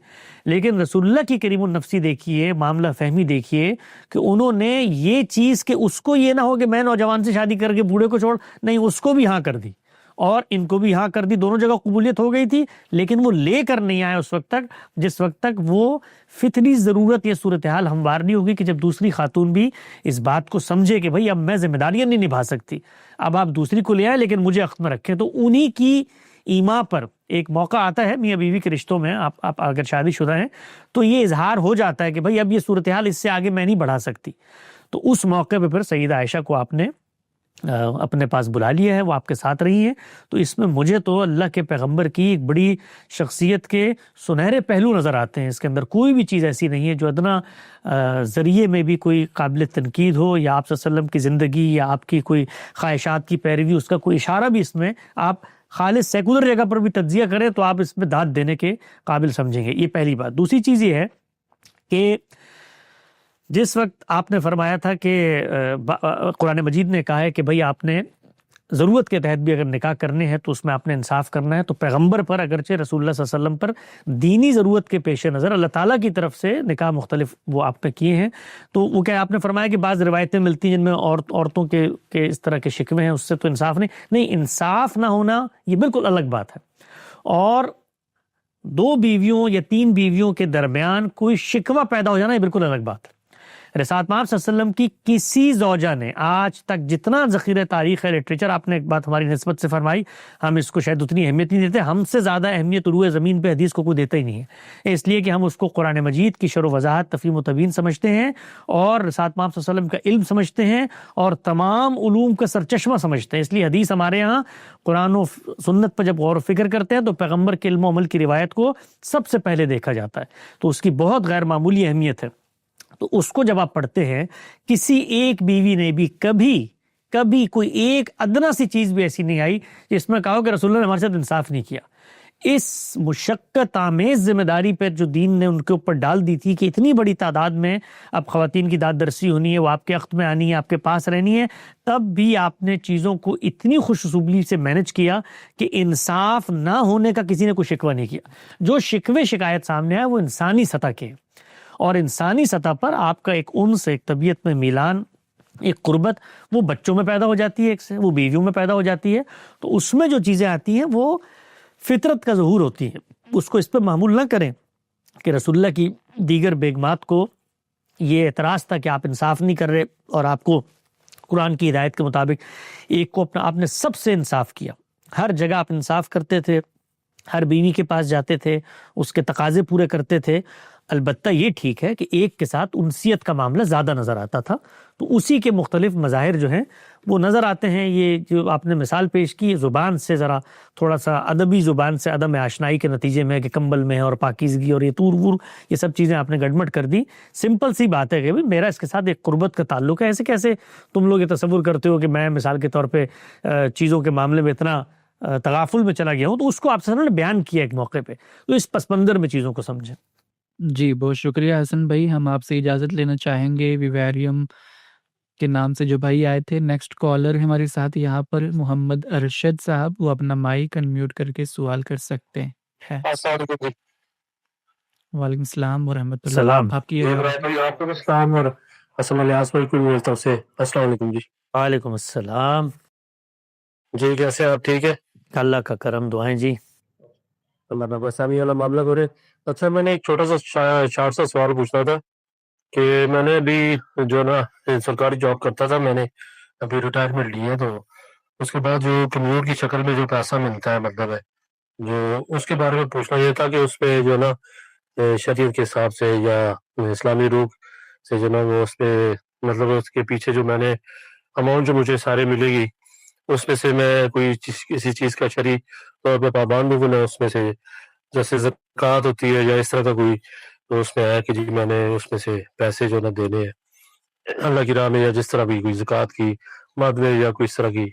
لیکن رسول اللہ کی کریم النفسی دیکھیے, معاملہ فہمی دیکھیے کہ انہوں نے یہ چیز کہ اس کو یہ نہ ہو کہ میں نوجوان سے شادی کر کے بوڑھے کو چھوڑ, نہیں, اس کو بھی ہاں کر دی. اور ان کو بھی یہاں کر دی, دونوں جگہ قبولیت ہو گئی تھی, لیکن وہ لے کر نہیں آئے اس وقت تک جس وقت تک وہ فطری ضرورت یا صورتحال ہموار نہیں ہوگی کہ جب دوسری خاتون بھی اس بات کو سمجھے کہ بھئی اب میں ذمہ داریاں نہیں نبھا سکتی, اب آپ دوسری کو لے آئے لیکن مجھے عقد میں رکھیں. تو انہی کی ایما پر ایک موقع آتا ہے میاں بیوی کے رشتوں میں, آپ اگر شادی شدہ ہیں تو یہ اظہار ہو جاتا ہے کہ بھئی اب یہ صورتحال اس سے آگے میں نہیں بڑھا سکتی. تو اس موقع پہ پھر سیدہ عائشہ کو آپ نے اپنے پاس بلا لیا ہے, وہ آپ کے ساتھ رہی ہیں. تو اس میں مجھے تو اللہ کے پیغمبر کی ایک بڑی شخصیت کے سنہرے پہلو نظر آتے ہیں. اس کے اندر کوئی بھی چیز ایسی نہیں ہے جو ادنا ذریعے میں بھی کوئی قابل تنقید ہو, یا آپ صلی اللہ علیہ وسلم کی زندگی یا آپ کی کوئی خواہشات کی پیروی, اس کا کوئی اشارہ بھی اس میں آپ خالص سیکولر جگہ پر بھی تجزیہ کریں تو آپ اس میں داد دینے کے قابل سمجھیں گے. یہ پہلی بات. دوسری چیز یہ ہے کہ جس وقت آپ نے فرمایا تھا کہ قرآن مجید نے کہا ہے کہ بھئی آپ نے ضرورت کے تحت بھی اگر نکاح کرنے ہیں تو اس میں آپ نے انصاف کرنا ہے, تو پیغمبر پر اگرچہ رسول اللہ صلی اللہ علیہ وسلم پر دینی ضرورت کے پیش نظر اللہ تعالیٰ کی طرف سے نکاح مختلف وہ آپ نے کیے ہیں. تو وہ کیا آپ نے فرمایا کہ بعض روایتیں ملتی ہیں جن میں عورتوں کے اس طرح کے شکوے ہیں, اس سے تو انصاف نہیں, انصاف نہ ہونا یہ بالکل الگ بات ہے. اور 2 بیویوں یا 3 بیویوں کے درمیان کوئی شکوہ پیدا ہو جانا یہ بالکل الگ بات ہے. رسالت محمد صلی اللہ علیہ وسلم کی کسی زوجہ نے آج تک جتنا ذخیرہ تاریخ ہے, لٹریچر, آپ نے ایک بات ہماری نسبت سے فرمائی, ہم اس کو شاید اتنی اہمیت نہیں دیتے, ہم سے زیادہ اہمیت روئے زمین پہ حدیث کو کوئی دیتا ہی نہیں ہے, اس لیے کہ ہم اس کو قرآن مجید کی شرح و وضاحت, تفہیم و تبیین سمجھتے ہیں, اور رسالت محمد صلی اللہ علیہ وسلم کا علم سمجھتے ہیں, اور تمام علوم کا سرچشمہ سمجھتے ہیں. اس لیے حدیث ہمارے ہاں قرآن و سنت پر جب غور و فکر کرتے ہیں تو پیغمبر کے علم و عمل کی روایت کو سب سے پہلے دیکھا جاتا ہے, تو اس کی بہت غیر معمولی اہمیت ہے. تو اس کو جب آپ پڑھتے ہیں, کسی ایک بیوی نے بھی کبھی کوئی ایک ادنا سی چیز بھی ایسی نہیں آئی جس میں کہا کہ رسول اللہ نے ہمارے ساتھ انصاف نہیں کیا. اس مشقت آمیز ذمہ داری پر جو دین نے ان کے اوپر ڈال دی تھی کہ اتنی بڑی تعداد میں اب خواتین کی داد درسی ہونی ہے, وہ آپ کے عقد میں آنی ہے, آپ کے پاس رہنی ہے, تب بھی آپ نے چیزوں کو اتنی خوش اسلوبی سے مینج کیا کہ انصاف نہ ہونے کا کسی نے کوئی شکوہ نہیں کیا. جو شکوے شکایت سامنے آئے وہ انسانی سطح کے, اور انسانی سطح پر آپ کا ایک انس, ایک طبیعت میں میلان, ایک قربت, وہ بچوں میں پیدا ہو جاتی ہے, ایک سے وہ بیویوں میں پیدا ہو جاتی ہے. تو اس میں جو چیزیں آتی ہیں وہ فطرت کا ظہور ہوتی ہے. اس کو اس پہ معمول نہ کریں کہ رسول اللہ کی دیگر بیگمات کو یہ اعتراض تھا کہ آپ انصاف نہیں کر رہے, اور آپ کو قرآن کی ہدایت کے مطابق ایک کو اپنا آپ نے سب سے انصاف کیا, ہر جگہ آپ انصاف کرتے تھے, ہر بیوی کے پاس جاتے تھے, اس کے تقاضے پورے کرتے تھے. البتہ یہ ٹھیک ہے کہ ایک کے ساتھ انسیت کا معاملہ زیادہ نظر آتا تھا, تو اسی کے مختلف مظاہر جو ہیں وہ نظر آتے ہیں. یہ جو آپ نے مثال پیش کی, زبان سے ذرا تھوڑا سا ادبی زبان سے عدم آشنائی کے نتیجے میں کہ کمبل میں اور پاکیزگی اور یہ تور وور, یہ سب چیزیں آپ نے گڑمٹ کر دی. سمپل سی بات ہے کہ میرا اس کے ساتھ ایک قربت کا تعلق ہے. ایسے کیسے تم لوگ یہ تصور کرتے ہو کہ میں مثال کے طور پہ چیزوں کے معاملے میں اتنا تغافل میں چلا گیا ہوں. تو اس کو آپ سے نے بیان کیا ایک موقع پہ, تو اس پس منظر میں چیزوں کو سمجھیں. جی بہت شکریہ حسن بھائی. ہم آپ سے اجازت لینا چاہیں گے. ویویریم کے نام سے جو بھائی آئے تھے, نیکسٹ کالر ہمارے ساتھ یہاں پر محمد ارشد صاحب, وہ اپنا مائک انمیوٹ کر کے سوال کر سکتے ہیں. وعلیکم السلام ورحمۃ اللہ. سلام. آپ کی آپ کو السلام اور حسن الیاس بھائی کو میری طرف سے السلام علیکم. جی وعلیکم السلام. جی کیسے ہیں آپ؟ ٹھیک ہے, اللہ کا کرم, دعائیں جی. اللہ بس ہمیں والا معاملہ ہو رہے. اچھا, میں نے ایک چھوٹا سا شارٹ سا سوال پوچھنا تھا کہ میں نے ابھی جو نا سرکاری جاب کرتا تھا, میں نے ابھی ریٹائرمنٹ لی ہے, تو اس کے بعد جو کمیوٹ کی شکل میں جو پیسہ ملتا ہے, مطلب ہے جو اس کے بارے میں پوچھنا یہ تھا کہ اس پہ جو نا شریعت کے حساب سے یا اسلامی روح سے جو نا وہ اس پہ مطلب اس کے پیچھے جو میں نے اماؤنٹ جو مجھے سارے ملے گی, اس میں سے میں کوئی کسی چیز کا شرعی طور پہ پابند ہوں نہ, اس میں سے جیسے زکوٰۃ ہوتی ہے یا اس طرح کا کوئی, تو اس میں ہے کہ جی میں نے اس میں سے پیسے جو نہ دینے ہیں اللہ کی راہ میں, یا جس طرح بھی کوئی زکوٰۃ کی مد میں یا کوئی اس طرح کی.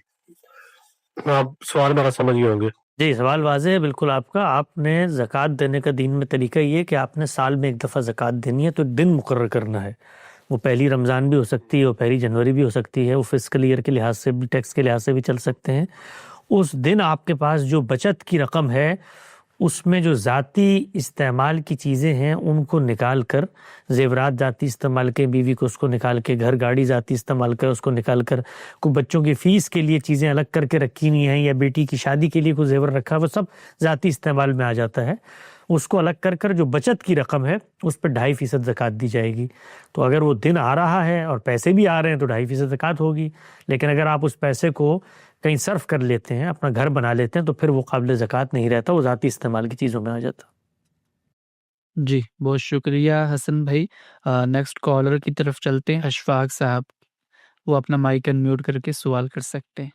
آپ سوال میرا سمجھ گئے ہوں گے. جی سوال واضح ہے بالکل آپ کا. آپ نے زکوٰۃ دینے کا دین میں طریقہ یہ کہ آپ نے سال میں ایک دفعہ زکوٰۃ دینی ہے, تو ایک دن مقرر کرنا ہے. وہ پہلی رمضان بھی ہو سکتی ہے, وہ پہلی جنوری بھی ہو سکتی ہے, وہ فسکل ایئر کے لحاظ سے بھی, ٹیکس کے لحاظ سے بھی چل سکتے ہیں. اس دن آپ کے پاس جو بچت کی رقم ہے اس میں جو ذاتی استعمال کی چیزیں ہیں ان کو نکال کر، زیورات ذاتی استعمال کے، بیوی کو اس کو نکال کے، گھر گاڑی ذاتی استعمال کر اس کو نکال کر، کوئی بچوں کی فیس کے لیے چیزیں الگ کر کے رکھی ہوئی ہیں، یا بیٹی کی شادی کے لیے کوئی زیور رکھا، وہ سب ذاتی استعمال میں آ جاتا ہے. اس کو الگ کر کر جو بچت کی رقم ہے اس پہ 2.5% زکوٰۃ دی جائے گی. تو اگر وہ دن آ رہا ہے اور پیسے بھی آ رہے ہیں تو 2.5% زکوٰۃ ہوگی. لیکن اگر آپ اس پیسے کو کہیں صرف کر لیتے ہیں، اپنا گھر بنا لیتے ہیں، تو پھر وہ قابل زکوٰۃ نہیں رہتا، وہ ذاتی استعمال کی چیزوں میں آ جاتا. جی بہت شکریہ حسن بھائی. نیکسٹ کالر کی طرف چلتے ہیں. اشفاق صاحب، وہ اپنا مائک انمیوٹ کر کے سوال کر سکتے ہیں.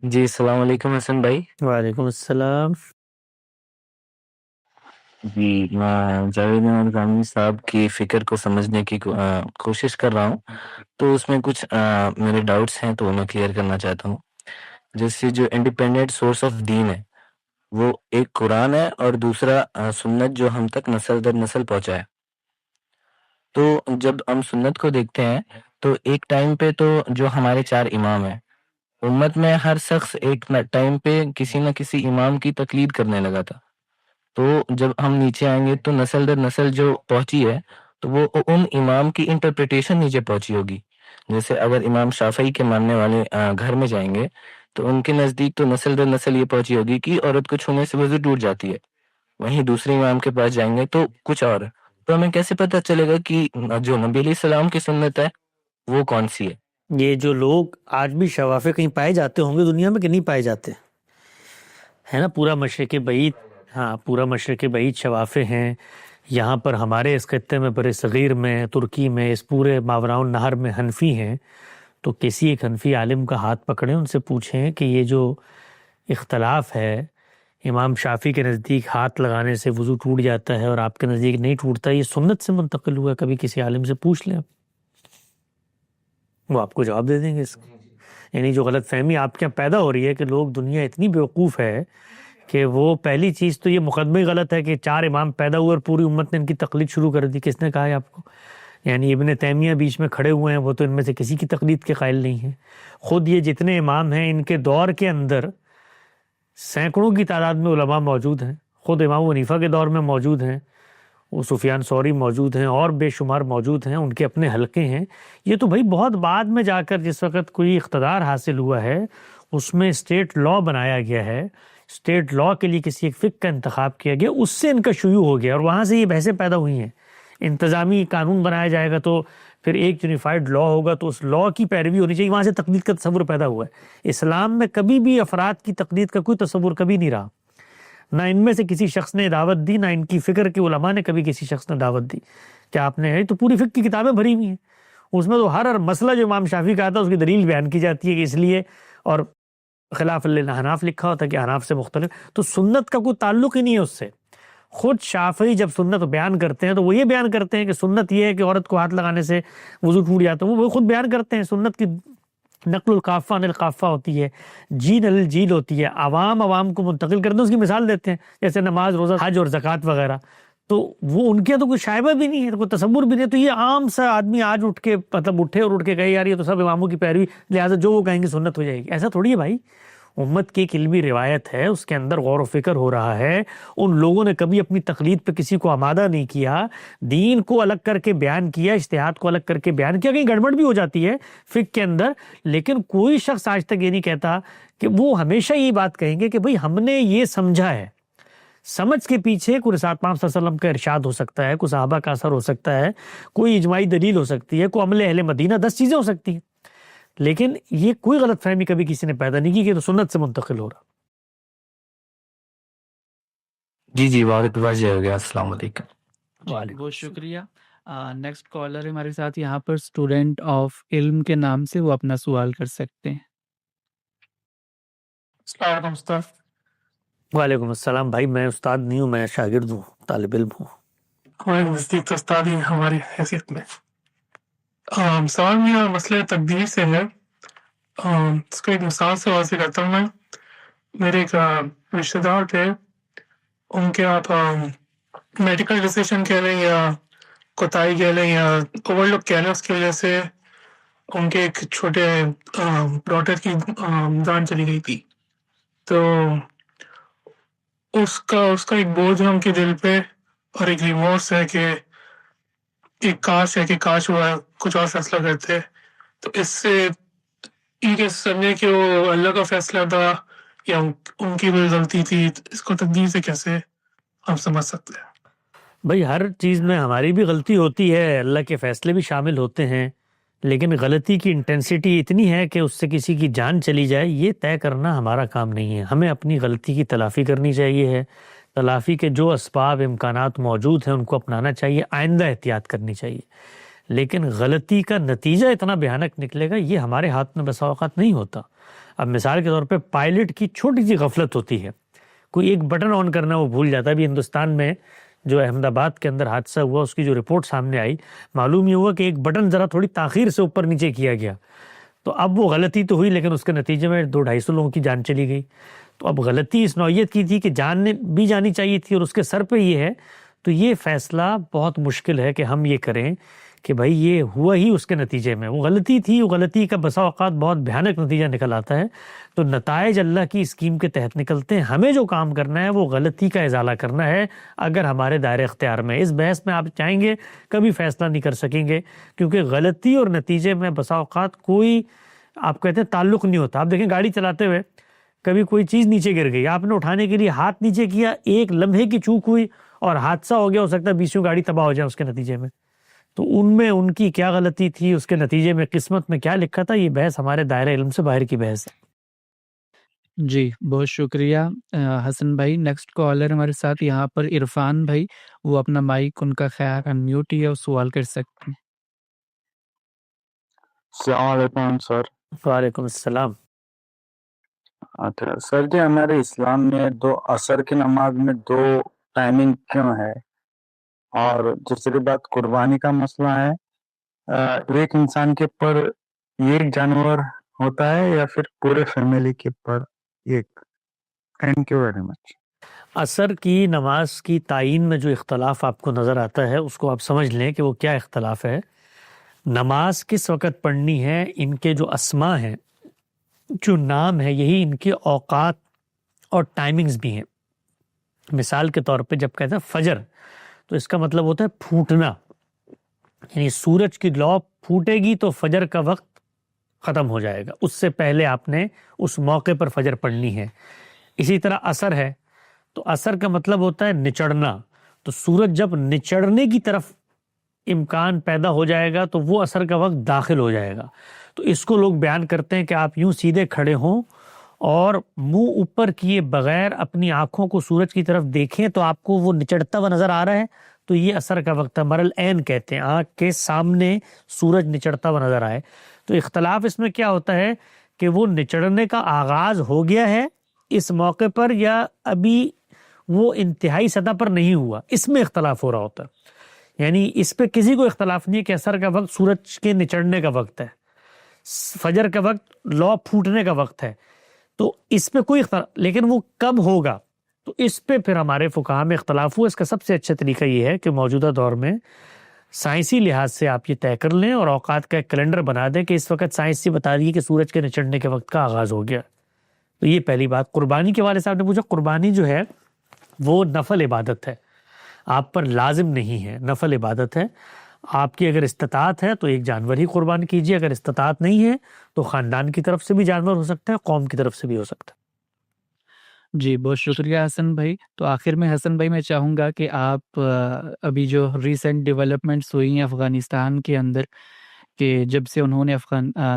جی السلام علیکم حسن بھائی. وعلیکم السلام. جی میں جاوید احمد غامدی صاحب کی فکر کو سمجھنے کی کوشش کر رہا ہوں، تو اس میں کچھ میرے ڈاؤٹس ہیں تو میں کلیئر کرنا چاہتا ہوں. جیسے جو انڈیپینڈنٹ سورس آف دین ہے وہ ایک قرآن ہے اور دوسرا سنت جو ہم تک نسل در نسل پہنچا ہے. تو جب ہم سنت کو دیکھتے ہیں تو ایک ٹائم پہ تو جو ہمارے 4 امام ہیں، امت میں ہر شخص ایک ٹائم پہ کسی نہ کسی امام کی تقلید کرنے لگا تھا. تو جب ہم نیچے آئیں گے تو نسل در نسل جو پہنچی ہے تو وہ ان امام کی انٹرپریٹیشن نیچے پہنچی ہوگی. جیسے اگر امام شافعی کے ماننے والے گھر میں جائیں گے تو ان کے نزدیک تو نسل در نسل یہ پہنچی ہوگی کہ عورت کو چھونے سے وضو ٹوٹ جاتی ہے. وہیں دوسرے امام کے پاس جائیں گے تو کچھ اور. تو ہمیں کیسے پتہ چلے گا کہ جو نبی علیہ السلام کی سنت ہے وہ کون سی ہے؟ یہ جو لوگ آج بھی شوافے کہیں پائے جاتے ہوں گے دنیا میں کہ نہیں پائے جاتے ہے نا، پورا مشرق بعید، ہاں پورا مشرق بعید شوافے ہیں. یہاں پر ہمارے اس خطے میں، بر صغیر میں، ترکی میں، اس پورے ماوراء النہر میں حنفی ہیں. تو کسی ایک حنفی عالم کا ہاتھ پکڑیں، ان سے پوچھیں کہ یہ جو اختلاف ہے، امام شافعی کے نزدیک ہاتھ لگانے سے وضو ٹوٹ جاتا ہے اور آپ کے نزدیک نہیں ٹوٹتا، یہ سنت سے منتقل ہوا ہے؟ کبھی کسی عالم سے پوچھ لیں آپ، وہ آپ کو جواب دے دیں گے اس کا. یعنی جو غلط فہمی آپ کے یہاں پیدا ہو رہی ہے کہ لوگ، دنیا اتنی بیوقوف ہے کہ وہ پہلی چیز تو یہ مقدمہ غلط ہے کہ 4 امام پیدا ہوئے اور پوری امت نے ان کی تقلید شروع کر دی. کس نے کہا ہے آپ کو؟ یعنی ابن تیمیہ بیچ میں کھڑے ہوئے ہیں، وہ تو ان میں سے کسی کی تقلید کے قائل نہیں ہیں. خود یہ جتنے امام ہیں ان کے دور کے اندر سینکڑوں کی تعداد میں علماء موجود ہیں. خود امام ابو حنیفہ کے دور میں موجود ہیں، وہ سفیان ثوری موجود ہیں، اور بے شمار موجود ہیں، ان کے اپنے حلقے ہیں. یہ تو بھائی بہت بعد میں جا کر، جس وقت کوئی اقتدار حاصل ہوا ہے، اس میں اسٹیٹ لا بنایا گیا ہے، اسٹیٹ لا کے لیے کسی ایک فقہ کا انتخاب کیا گیا، اس سے ان کا شیوع ہو گیا اور وہاں سے یہ بحثیں پیدا ہوئی ہیں. انتظامی قانون بنایا جائے گا تو پھر ایک یونیفائڈ لا ہوگا تو اس لا کی پیروی ہونی چاہیے، وہاں سے تقلید کا تصور پیدا ہوا ہے. اسلام میں کبھی بھی افراد کی تقلید کا کوئی تصور کبھی نہیں رہا، نہ ان میں سے کسی شخص نے دعوت دی، نہ ان کی فکر کے علماء نے کبھی کسی شخص نے دعوت دی کہ آپ نے، تو پوری فقہ کی کتابیں بھری ہوئی ہیں، اس میں تو ہر مسئلہ جو امام شافعی کا آتا ہے اس کی دلیل بیان کی جاتی ہے کہ اس لیے، اور خلاف الحناف لکھا ہوتا ہے کہ حناف سے مختلف. تو سنت کا کوئی تعلق ہی نہیں ہے اس سے. خود شافعی جب سنت بیان کرتے ہیں تو وہ یہ بیان کرتے ہیں کہ سنت یہ ہے کہ عورت کو ہاتھ لگانے سے وضو ٹوٹ جاتا ہے. وہ خود بیان کرتے ہیں سنت کی نقل القافہ عن القافہ ہوتی ہے، جیل الجیل ہوتی ہے، عوام کو منتقل کرتے ہیں. اس کی مثال دیتے ہیں جیسے نماز، روزہ، حج اور زکوٰۃ وغیرہ. تو وہ ان کے تو کوئی شائبہ بھی نہیں ہے، کوئی تصور بھی نہیں ہے. تو یہ عام سا آدمی آج اٹھ کے، مطلب اٹھے اور اٹھ کے کہے یار یہ تو سب اماموں کی پیروی، لہٰذا جو وہ کہیں گے سنت ہو جائے گی. ایسا تھوڑی ہے بھائی. امت کی ایک علمی روایت ہے، اس کے اندر غور و فکر ہو رہا ہے. ان لوگوں نے کبھی اپنی تقلید پہ کسی کو آمادہ نہیں کیا، دین کو الگ کر کے بیان کیا، اجتہاد کو الگ کر کے بیان کیا. کہیں گڑبڑ بھی ہو جاتی ہے فقہ کے اندر، لیکن کوئی شخص آج تک یہ نہیں کہتا کہ وہ ہمیشہ یہ بات کہیں گے کہ بھئی ہم نے یہ سمجھا ہے. سمجھ کے پیچھے کوئی رسالت پاک صلی اللہ علیہ وسلم کا ارشاد ہو سکتا ہے، کوئی صحابہ کا اثر ہو سکتا ہے، کوئی اجماعی دلیل ہو سکتی ہے، کوئی عمل اہل مدینہ، 10 چیزیں ہو سکتی ہیں. لیکن یہ کوئی غلط فہمی کبھی کسی نے پیدا نہیں کی کہ تو سنت سے منتقل ہو رہا. جی واضح ہو گیا. السلام علیکم. بہت شکریہ. نیکسٹ کالر ہمارے ساتھ یہاں پر اسٹوڈنٹ آف علم کے نام سے، وہ اپنا سوال کر سکتے ہیں. السلام علیکم استاد. وعلیکم السلام. بھائی میں استاد نہیں ہوں، میں شاگرد ہوں، طالب علم ہوں. ہمارے نزدیک تو استاد ہی ہماری حیثیت میں. سوال میرا مسئلہ تقدیر سے ہے. اس کو ایک مثال سے واضح کرتا ہوں. میں میرے ایک رشتے دار تھے، ان کے آپ میڈیکل ڈسیشن کہہ لیں یا کوتاہی کہہ لیں یا اوور لک کہہ لیں، اس کی وجہ سے ان کے ایک چھوٹے ڈاٹر کی جان چلی گئی تھی. تو اس کا ایک بوجھ ہے ان کے دل پہ اور ایک ریمورس ہے کہ ایک کاش وہ کچھ اور فیصلہ کرتے. تو اس سے یہ کیسے سمجھے کہ وہ اللہ کا فیصلہ تھا یا ان کی کوئی غلطی تھی؟ اس کو تقدیر سے کیسے ہم سمجھ سکتے ہیں؟ بھائی ہر چیز میں ہماری بھی غلطی ہوتی ہے، اللہ کے فیصلے بھی شامل ہوتے ہیں، لیکن غلطی کی انٹینسٹی اتنی ہے کہ اس سے کسی کی جان چلی جائے، یہ طے کرنا ہمارا کام نہیں ہے. ہمیں اپنی غلطی کی تلافی کرنی چاہیے ہے، تلافی کے جو اسباب امکانات موجود ہیں ان کو اپنانا چاہیے، آئندہ احتیاط کرنی چاہیے. لیکن غلطی کا نتیجہ اتنا بھیانک نکلے گا یہ ہمارے ہاتھ میں بسا اوقات نہیں ہوتا. اب مثال کے طور پہ پائلٹ کی چھوٹی سی غفلت ہوتی ہے، کوئی ایک بٹن آن کرنا وہ بھول جاتا ہے. ابھی ہندوستان میں جو احمد آباد کے اندر حادثہ ہوا اس کی جو رپورٹ سامنے آئی، معلوم یہ ہوا کہ ایک بٹن ذرا تھوڑی تاخیر سے اوپر نیچے کیا گیا، تو اب وہ غلطی تو ہوئی لیکن اس کے نتیجے میں 200-250 لوگوں کی جان چلی گئی. تو اب غلطی اس نوعیت کی تھی کہ جان بھی جانی چاہیے تھی اور اس کے سر پہ یہ ہے. تو یہ فیصلہ بہت مشکل ہے کہ ہم یہ کریں کہ بھائی یہ ہوا ہی اس کے نتیجے میں، وہ غلطی تھی، وہ غلطی کا بسا اوقات بہت بھیانک نتیجہ نکل آتا ہے. تو نتائج اللہ کی اسکیم کے تحت نکلتے ہیں. ہمیں جو کام کرنا ہے وہ غلطی کا ازالہ کرنا ہے اگر ہمارے دائرے اختیار میں. اس بحث میں آپ چاہیں گے کبھی فیصلہ نہیں کر سکیں گے، کیونکہ غلطی اور نتیجے میں بسا اوقات کوئی آپ کہتے ہیں تعلق نہیں ہوتا. آپ دیکھیں گاڑی چلاتے ہوئے کبھی کوئی چیز نیچے گر گئی، آپ نے اٹھانے کے لیے ہاتھ نیچے کیا، ایک لمحے کی چوک ہوئی اور حادثہ ہو گیا، ہو سکتا ہے بیسوں گاڑی تباہ ہو جائے اس کے نتیجے میں. تو ان میں ان کی کیا غلطی تھی، اس کے نتیجے میں قسمت میں کیا لکھا تھا، یہ بحث ہمارے دائرہ علم سے باہر کی بحث ہے. جی بہت شکریہ حسن بھائی. نیکسٹ کالر ہمارے ساتھ یہاں پر عرفان بھائی، وہ اپنا مائک ان کا خیال انمیوٹ ہی ہے، وہ سوال کر سکتے ہیں. السلام علیکم سر. وعلیکم السلام. اچھا سر جی، ہمارے اسلام میں عصر کی نماز میں 2 ٹائمنگ کیوں ہے؟ اور دوسری بات قربانی کا مسئلہ ہے، ایک انسان کے اوپر ایک جانور ہوتا ہے یا پھر پورے فیملی کے اوپر ایک؟ تھینک یو ویری مچ. عصر کی نماز کی تعین میں جو اختلاف آپ کو نظر آتا ہے اس کو آپ سمجھ لیں کہ وہ کیا اختلاف ہے. نماز کس وقت پڑھنی ہے، ان کے جو اسماء ہیں، جو نام ہے، یہی ان کے اوقات اور ٹائمنگز بھی ہیں. مثال کے طور پہ جب کہتے ہیں فجر، تو اس کا مطلب ہوتا ہے پھوٹنا، یعنی سورج کی لو پھوٹے گی تو فجر کا وقت ختم ہو جائے گا، اس سے پہلے آپ نے اس موقع پر فجر پڑھنی ہے. اسی طرح عصر ہے تو عصر کا مطلب ہوتا ہے نچڑنا، تو سورج جب نچڑنے کی طرف امکان پیدا ہو جائے گا تو وہ عصر کا وقت داخل ہو جائے گا. تو اس کو لوگ بیان کرتے ہیں کہ آپ یوں سیدھے کھڑے ہوں اور منہ اوپر کیے بغیر اپنی آنکھوں کو سورج کی طرف دیکھیں تو آپ کو وہ نچڑتا ہوا نظر آ رہا ہے، تو یہ عصر کا وقت ہے. مرل عین کہتے ہیں، آنکھ کے سامنے سورج نچڑتا ہوا نظر آئے. تو اختلاف اس میں کیا ہوتا ہے کہ وہ نچڑنے کا آغاز ہو گیا ہے اس موقع پر یا ابھی وہ انتہائی سطح پر نہیں ہوا، اس میں اختلاف ہو رہا ہوتا ہے. یعنی اس پہ کسی کو اختلاف نہیں کہ عصر کا وقت سورج کے نچڑنے کا وقت ہے، فجر کا وقت لو پھوٹنے کا وقت ہے، تو اس پہ کوئی اختلاف. لیکن وہ کب ہوگا تو اس پہ پھر ہمارے فقہا میں اختلاف ہوا. اس کا سب سے اچھا طریقہ یہ ہے کہ موجودہ دور میں سائنسی لحاظ سے آپ یہ طے کر لیں اور اوقات کا ایک کیلنڈر بنا دیں کہ اس وقت سائنس سے بتا دیے کہ سورج کے نچڑنے کے وقت کا آغاز ہو گیا. تو یہ پہلی بات. قربانی کے والے صاحب نے پوچھا، قربانی جو ہے وہ نفل عبادت ہے، آپ پر لازم نہیں ہے، نفل عبادت ہے. آپ کی اگر استطاعت ہے تو ایک جانور ہی قربان کیجیے، اگر استطاعت نہیں ہے تو خاندان کی طرف سے بھی جانور ہو سکتا ہے، قوم کی طرف سے بھی ہو سکتا ہے. جی بہت شکریہ حسن بھائی. تو آخر میں حسن بھائی میں چاہوں گا کہ آپ ابھی جو ریسنٹ ڈیولپمنٹس ہوئی ہیں افغانستان کے اندر، کہ جب سے انہوں نے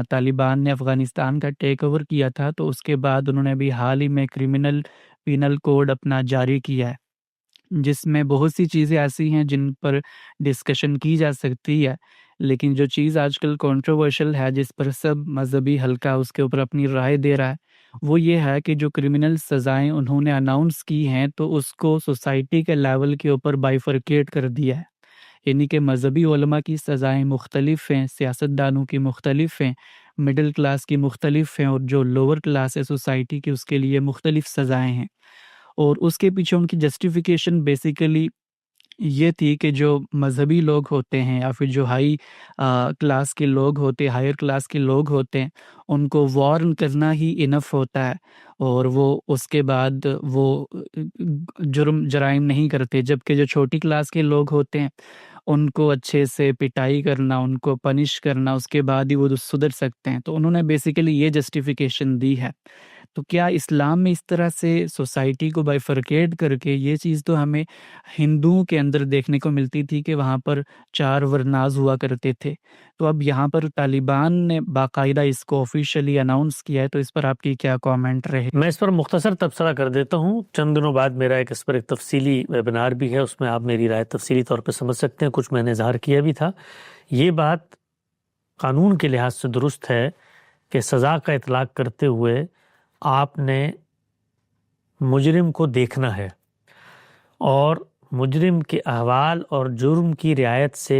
طالبان نے افغانستان کا ٹیک اوور کیا تھا تو اس کے بعد انہوں نے ابھی حال ہی میں کرمنل پینل کوڈ اپنا جاری کیا ہے، جس میں بہت سی چیزیں ایسی ہیں جن پر ڈسکشن کی جا سکتی ہے، لیکن جو چیز آج کل کنٹروورشل ہے، جس پر سب مذہبی حلقہ اس کے اوپر اپنی رائے دے رہا ہے، وہ یہ ہے کہ جو کرمنل سزائیں انہوں نے اناؤنس کی ہیں تو اس کو سوسائٹی کے لیول کے اوپر بائیفرکیٹ کر دیا ہے. یعنی کہ مذہبی علماء کی سزائیں مختلف ہیں، سیاستدانوں کی مختلف ہیں، مڈل کلاس کی مختلف ہیں، اور جو لوور کلاس ہے سوسائٹی کی اس کے لیے مختلف سزائیں ہیں. اور اس کے پیچھے ان کی جسٹیفیکیشن بیسیکلی یہ تھی کہ جو مذہبی لوگ ہوتے ہیں یا پھر جو کلاس کے لوگ ہوتے ہائر کلاس کے لوگ ہوتے ہیں ان کو وارن کرنا ہی انف ہوتا ہے، اور وہ اس کے بعد وہ جرائم نہیں کرتے، جبکہ جو چھوٹی کلاس کے لوگ ہوتے ہیں ان کو اچھے سے پٹائی کرنا، ان کو پنش کرنا، اس کے بعد ہی وہ سدھر سکتے ہیں۔ تو انہوں نے بیسیکلی یہ جسٹیفیکیشن دی ہے۔ تو کیا اسلام میں اس طرح سے سوسائٹی کو بائفرکیٹ کر کے یہ چیز تو ہمیں ہندوؤں کے اندر دیکھنے کو ملتی تھی کہ وہاں پر 4 ورناز ہوا کرتے تھے، تو اب یہاں پر طالبان نے باقاعدہ اس کو آفیشیلی اناؤنس کیا ہے، تو اس پر آپ کی کیا کامنٹ رہے؟ میں اس پر مختصر تبصرہ کر دیتا ہوں، چند دنوں بعد میرا اس پر ایک تفصیلی ویبنار بھی ہے، اس میں آپ میری رائے تفصیلی طور پہ سمجھ سکتے ہیں، کچھ میں نے اظہار کیا بھی تھا۔ یہ بات قانون کے لحاظ سے درست ہے کہ سزا کا اطلاق کرتے ہوئے آپ نے مجرم کو دیکھنا ہے، اور مجرم کے احوال اور جرم کی رعایت سے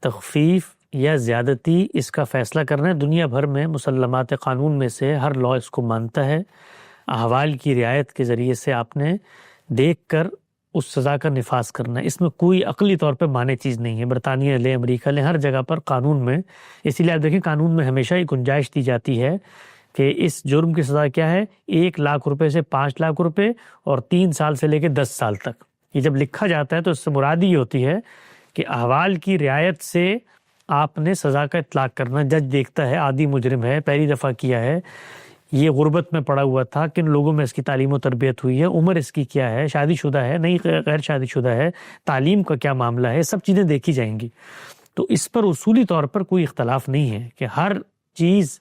تخفیف یا زیادتی اس کا فیصلہ کرنا ہے۔ دنیا بھر میں مسلمات قانون میں سے ہر لا اس کو مانتا ہے۔ احوال کی رعایت کے ذریعے سے آپ نے دیکھ کر اس سزا کا نفاذ کرنا ہے، اس میں کوئی عقلی طور پہ مانے چیز نہیں ہے۔ برطانیہ لے، امریکہ لے، ہر جگہ پر قانون میں، اسی لیے آپ دیکھیں قانون میں ہمیشہ ہی گنجائش دی جاتی ہے کہ اس جرم کی سزا کیا ہے، 1 لاکھ روپے سے 5 لاکھ روپے اور 3 سال سے لے کے 10 سال تک۔ یہ جب لکھا جاتا ہے تو اس سے مراد یہ ہوتی ہے کہ احوال کی رعایت سے آپ نے سزا کا اطلاق کرنا۔ جج دیکھتا ہے عادی مجرم ہے، پہلی دفعہ کیا ہے، یہ غربت میں پڑا ہوا تھا، کن لوگوں میں اس کی تعلیم و تربیت ہوئی ہے، عمر اس کی کیا ہے، شادی شدہ ہے نہیں غیر شادی شدہ ہے، تعلیم کا کیا معاملہ ہے، سب چیزیں دیکھی جائیں گی۔ تو اس پر اصولی طور پر کوئی اختلاف نہیں ہے کہ ہر چیز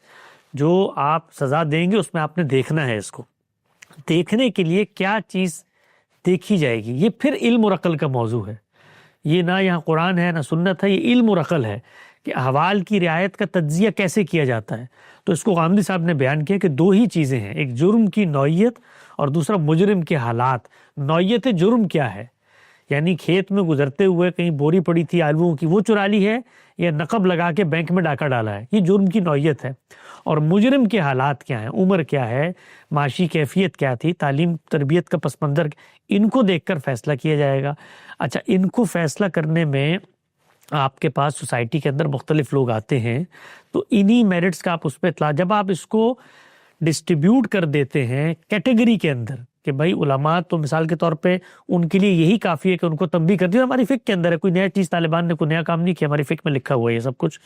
جو آپ سزا دیں گے اس میں آپ نے دیکھنا ہے۔ اس کو دیکھنے کے لیے کیا چیز دیکھی جائے گی، یہ پھر علم اور عقل کا موضوع ہے۔ یہ نہ یہاں قرآن ہے نہ سنت ہے، یہ علم اور عقل ہے کہ احوال کی رعایت کا تجزیہ کیسے کیا جاتا ہے۔ تو اس کو غامدی صاحب نے بیان کیا کہ 2 ہی چیزیں ہیں، ایک جرم کی نوعیت اور دوسرا مجرم کے حالات۔ نوعیت جرم کیا ہے، یعنی کھیت میں گزرتے ہوئے کہیں بوری پڑی تھی آلووں کی، وہ چرا لی ہے یا نقب لگا کے بینک میں ڈاکہ ڈالا ہے، یہ جرم کی نوعیت ہے۔ اور مجرم کے حالات کیا ہیں، عمر کیا ہے، معاشی کیفیت کیا تھی، تعلیم تربیت کا پس منظر، ان کو دیکھ کر فیصلہ کیا جائے گا۔ اچھا، ان کو فیصلہ کرنے میں آپ کے پاس سوسائٹی کے اندر مختلف لوگ آتے ہیں، تو انہی میرٹس کا آپ اس پہ اطلاع، جب آپ اس کو ڈسٹریبیوٹ کر دیتے ہیں کیٹیگری کے اندر کہ بھائی علماء تو مثال کے طور پہ ان کے لیے یہی کافی ہے کہ ان کو تنبیہ کر دی، ہماری فقہ کے اندر ہے، کوئی نیا چیز طالبان نے کوئی نیا کام نہیں کیا، ہماری فقہ میں لکھا ہوا ہے یہ سب کچھ،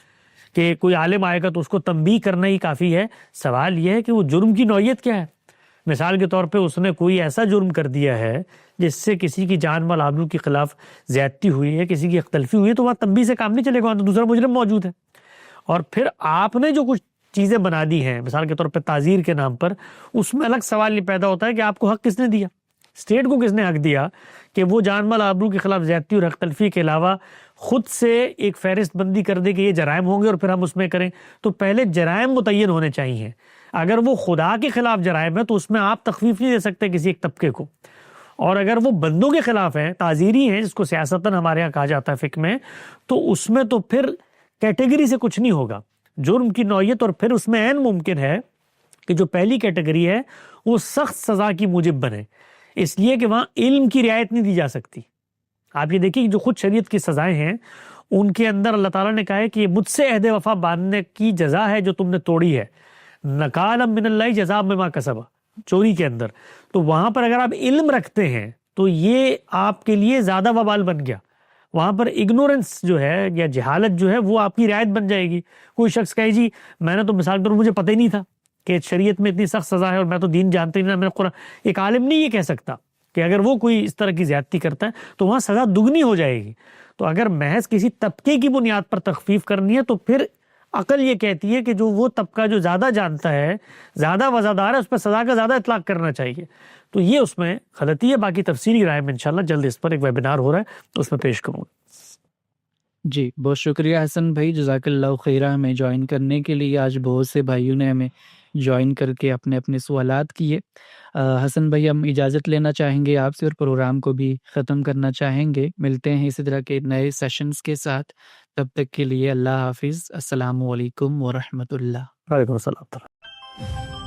کہ کوئی عالم آئے گا تو اس کو تنبیہ کرنا ہی کافی ہے۔ سوال یہ ہے کہ وہ جرم کی نوعیت کیا ہے۔ مثال کے طور پہ اس نے کوئی ایسا جرم کر دیا ہے جس سے کسی کی جان مال آبرو کے خلاف زیادتی ہوئی ہے، کسی کی اختلفی ہوئی ہے، تو وہاں تنبیہ سے کام نہیں چلے گا، وہاں تو دوسرا مجرم موجود ہے۔ اور پھر آپ نے جو کچھ چیزیں بنا دی ہیں مثال کے طور پہ تعزیر کے نام پر، اس میں الگ سوال یہ پیدا ہوتا ہے کہ آپ کو حق کس نے دیا، اسٹیٹ کو کس نے حق دیا کہ وہ جان مال آبرو کے خلاف زیادتی اور حق تلفی کے علاوہ خود سے ایک فہرست بندی کر دے کہ یہ جرائم ہوں گے اور پھر ہم اس میں کریں۔ تو پہلے جرائم متعین ہونے چاہیے، اگر وہ خدا کے خلاف جرائم ہے تو اس میں آپ تخفیف نہیں دے سکتے کسی ایک طبقے کو، اور اگر وہ بندوں کے خلاف ہیں، تعزیری ہیں جس کو سیاستاً ہمارے ہاں کہا جاتا ہے فقہ میں، تو اس میں تو پھر کیٹیگری سے کچھ نہیں ہوگا، جرم کی نوعیت، اور پھر اس میں عین ممکن ہے کہ جو پہلی کیٹیگری ہے وہ سخت سزا کی موجب بنے، اس لیے کہ وہاں علم کی رعایت نہیں دی جا سکتی۔ آپ یہ دیکھیں کہ جو خود شریعت کی سزائیں ہیں ان کے اندر اللہ تعالیٰ نے کہا ہے کہ یہ مجھ سے عہد وفا باندھنے کی جزا ہے جو تم نے توڑی ہے، نکالا من اللہ جزاء بما کسب، چوری کے اندر۔ تو وہاں پر اگر آپ علم رکھتے ہیں تو یہ آپ کے لیے زیادہ وبال بن گیا، وہاں پر اگنورنس جو ہے یا جہالت جو ہے وہ آپ کی رعایت بن جائے گی۔ کوئی شخص کہے جی میں نے تو مثال کے طور پر مجھے پتہ ہی نہیں تھا کہ شریعت میں اتنی سخت سزا ہے اور میں تو دین جانتا ہی نہیں، میں قرآن، ایک عالم نہیں یہ کہہ سکتا کہ اگر وہ کوئی اس طرح کی زیادتی کرتا ہے تو وہاں سزا دگنی ہو جائے گی۔ تو اگر محض کسی طبقے کی بنیاد پر تخفیف کرنی ہے تو پھر عقل یہ کہتی ہے کہ جو وہ طبقہ جو زیادہ جانتا ہے، زیادہ وزادار ہے، اس پر سزا کا زیادہ اطلاق کرنا چاہیے۔ تو یہ اس میں غلطی ہے۔ باقی تفصیلی رائے میں انشاءاللہ جلد اس پر ایک ویبینار ہو رہا ہے، اس میں پیش کروں گا۔ جی بہت شکریہ حسن بھائی، جزاک اللہ خیرہ ہمیں جوائن کرنے کے لیے۔ آج بہت سے بھائیوں نے ہمیں جوائن کر کے اپنے اپنے سوالات کیے۔ حسن بھائی ہم اجازت لینا چاہیں گے آپ سے اور پروگرام کو بھی ختم کرنا چاہیں گے۔ ملتے ہیں اسی طرح کے نئے سیشنز کے ساتھ، تب تک کے لیے اللہ حافظ، السلام علیکم ورحمۃ اللہ۔ وعلیکم السلام۔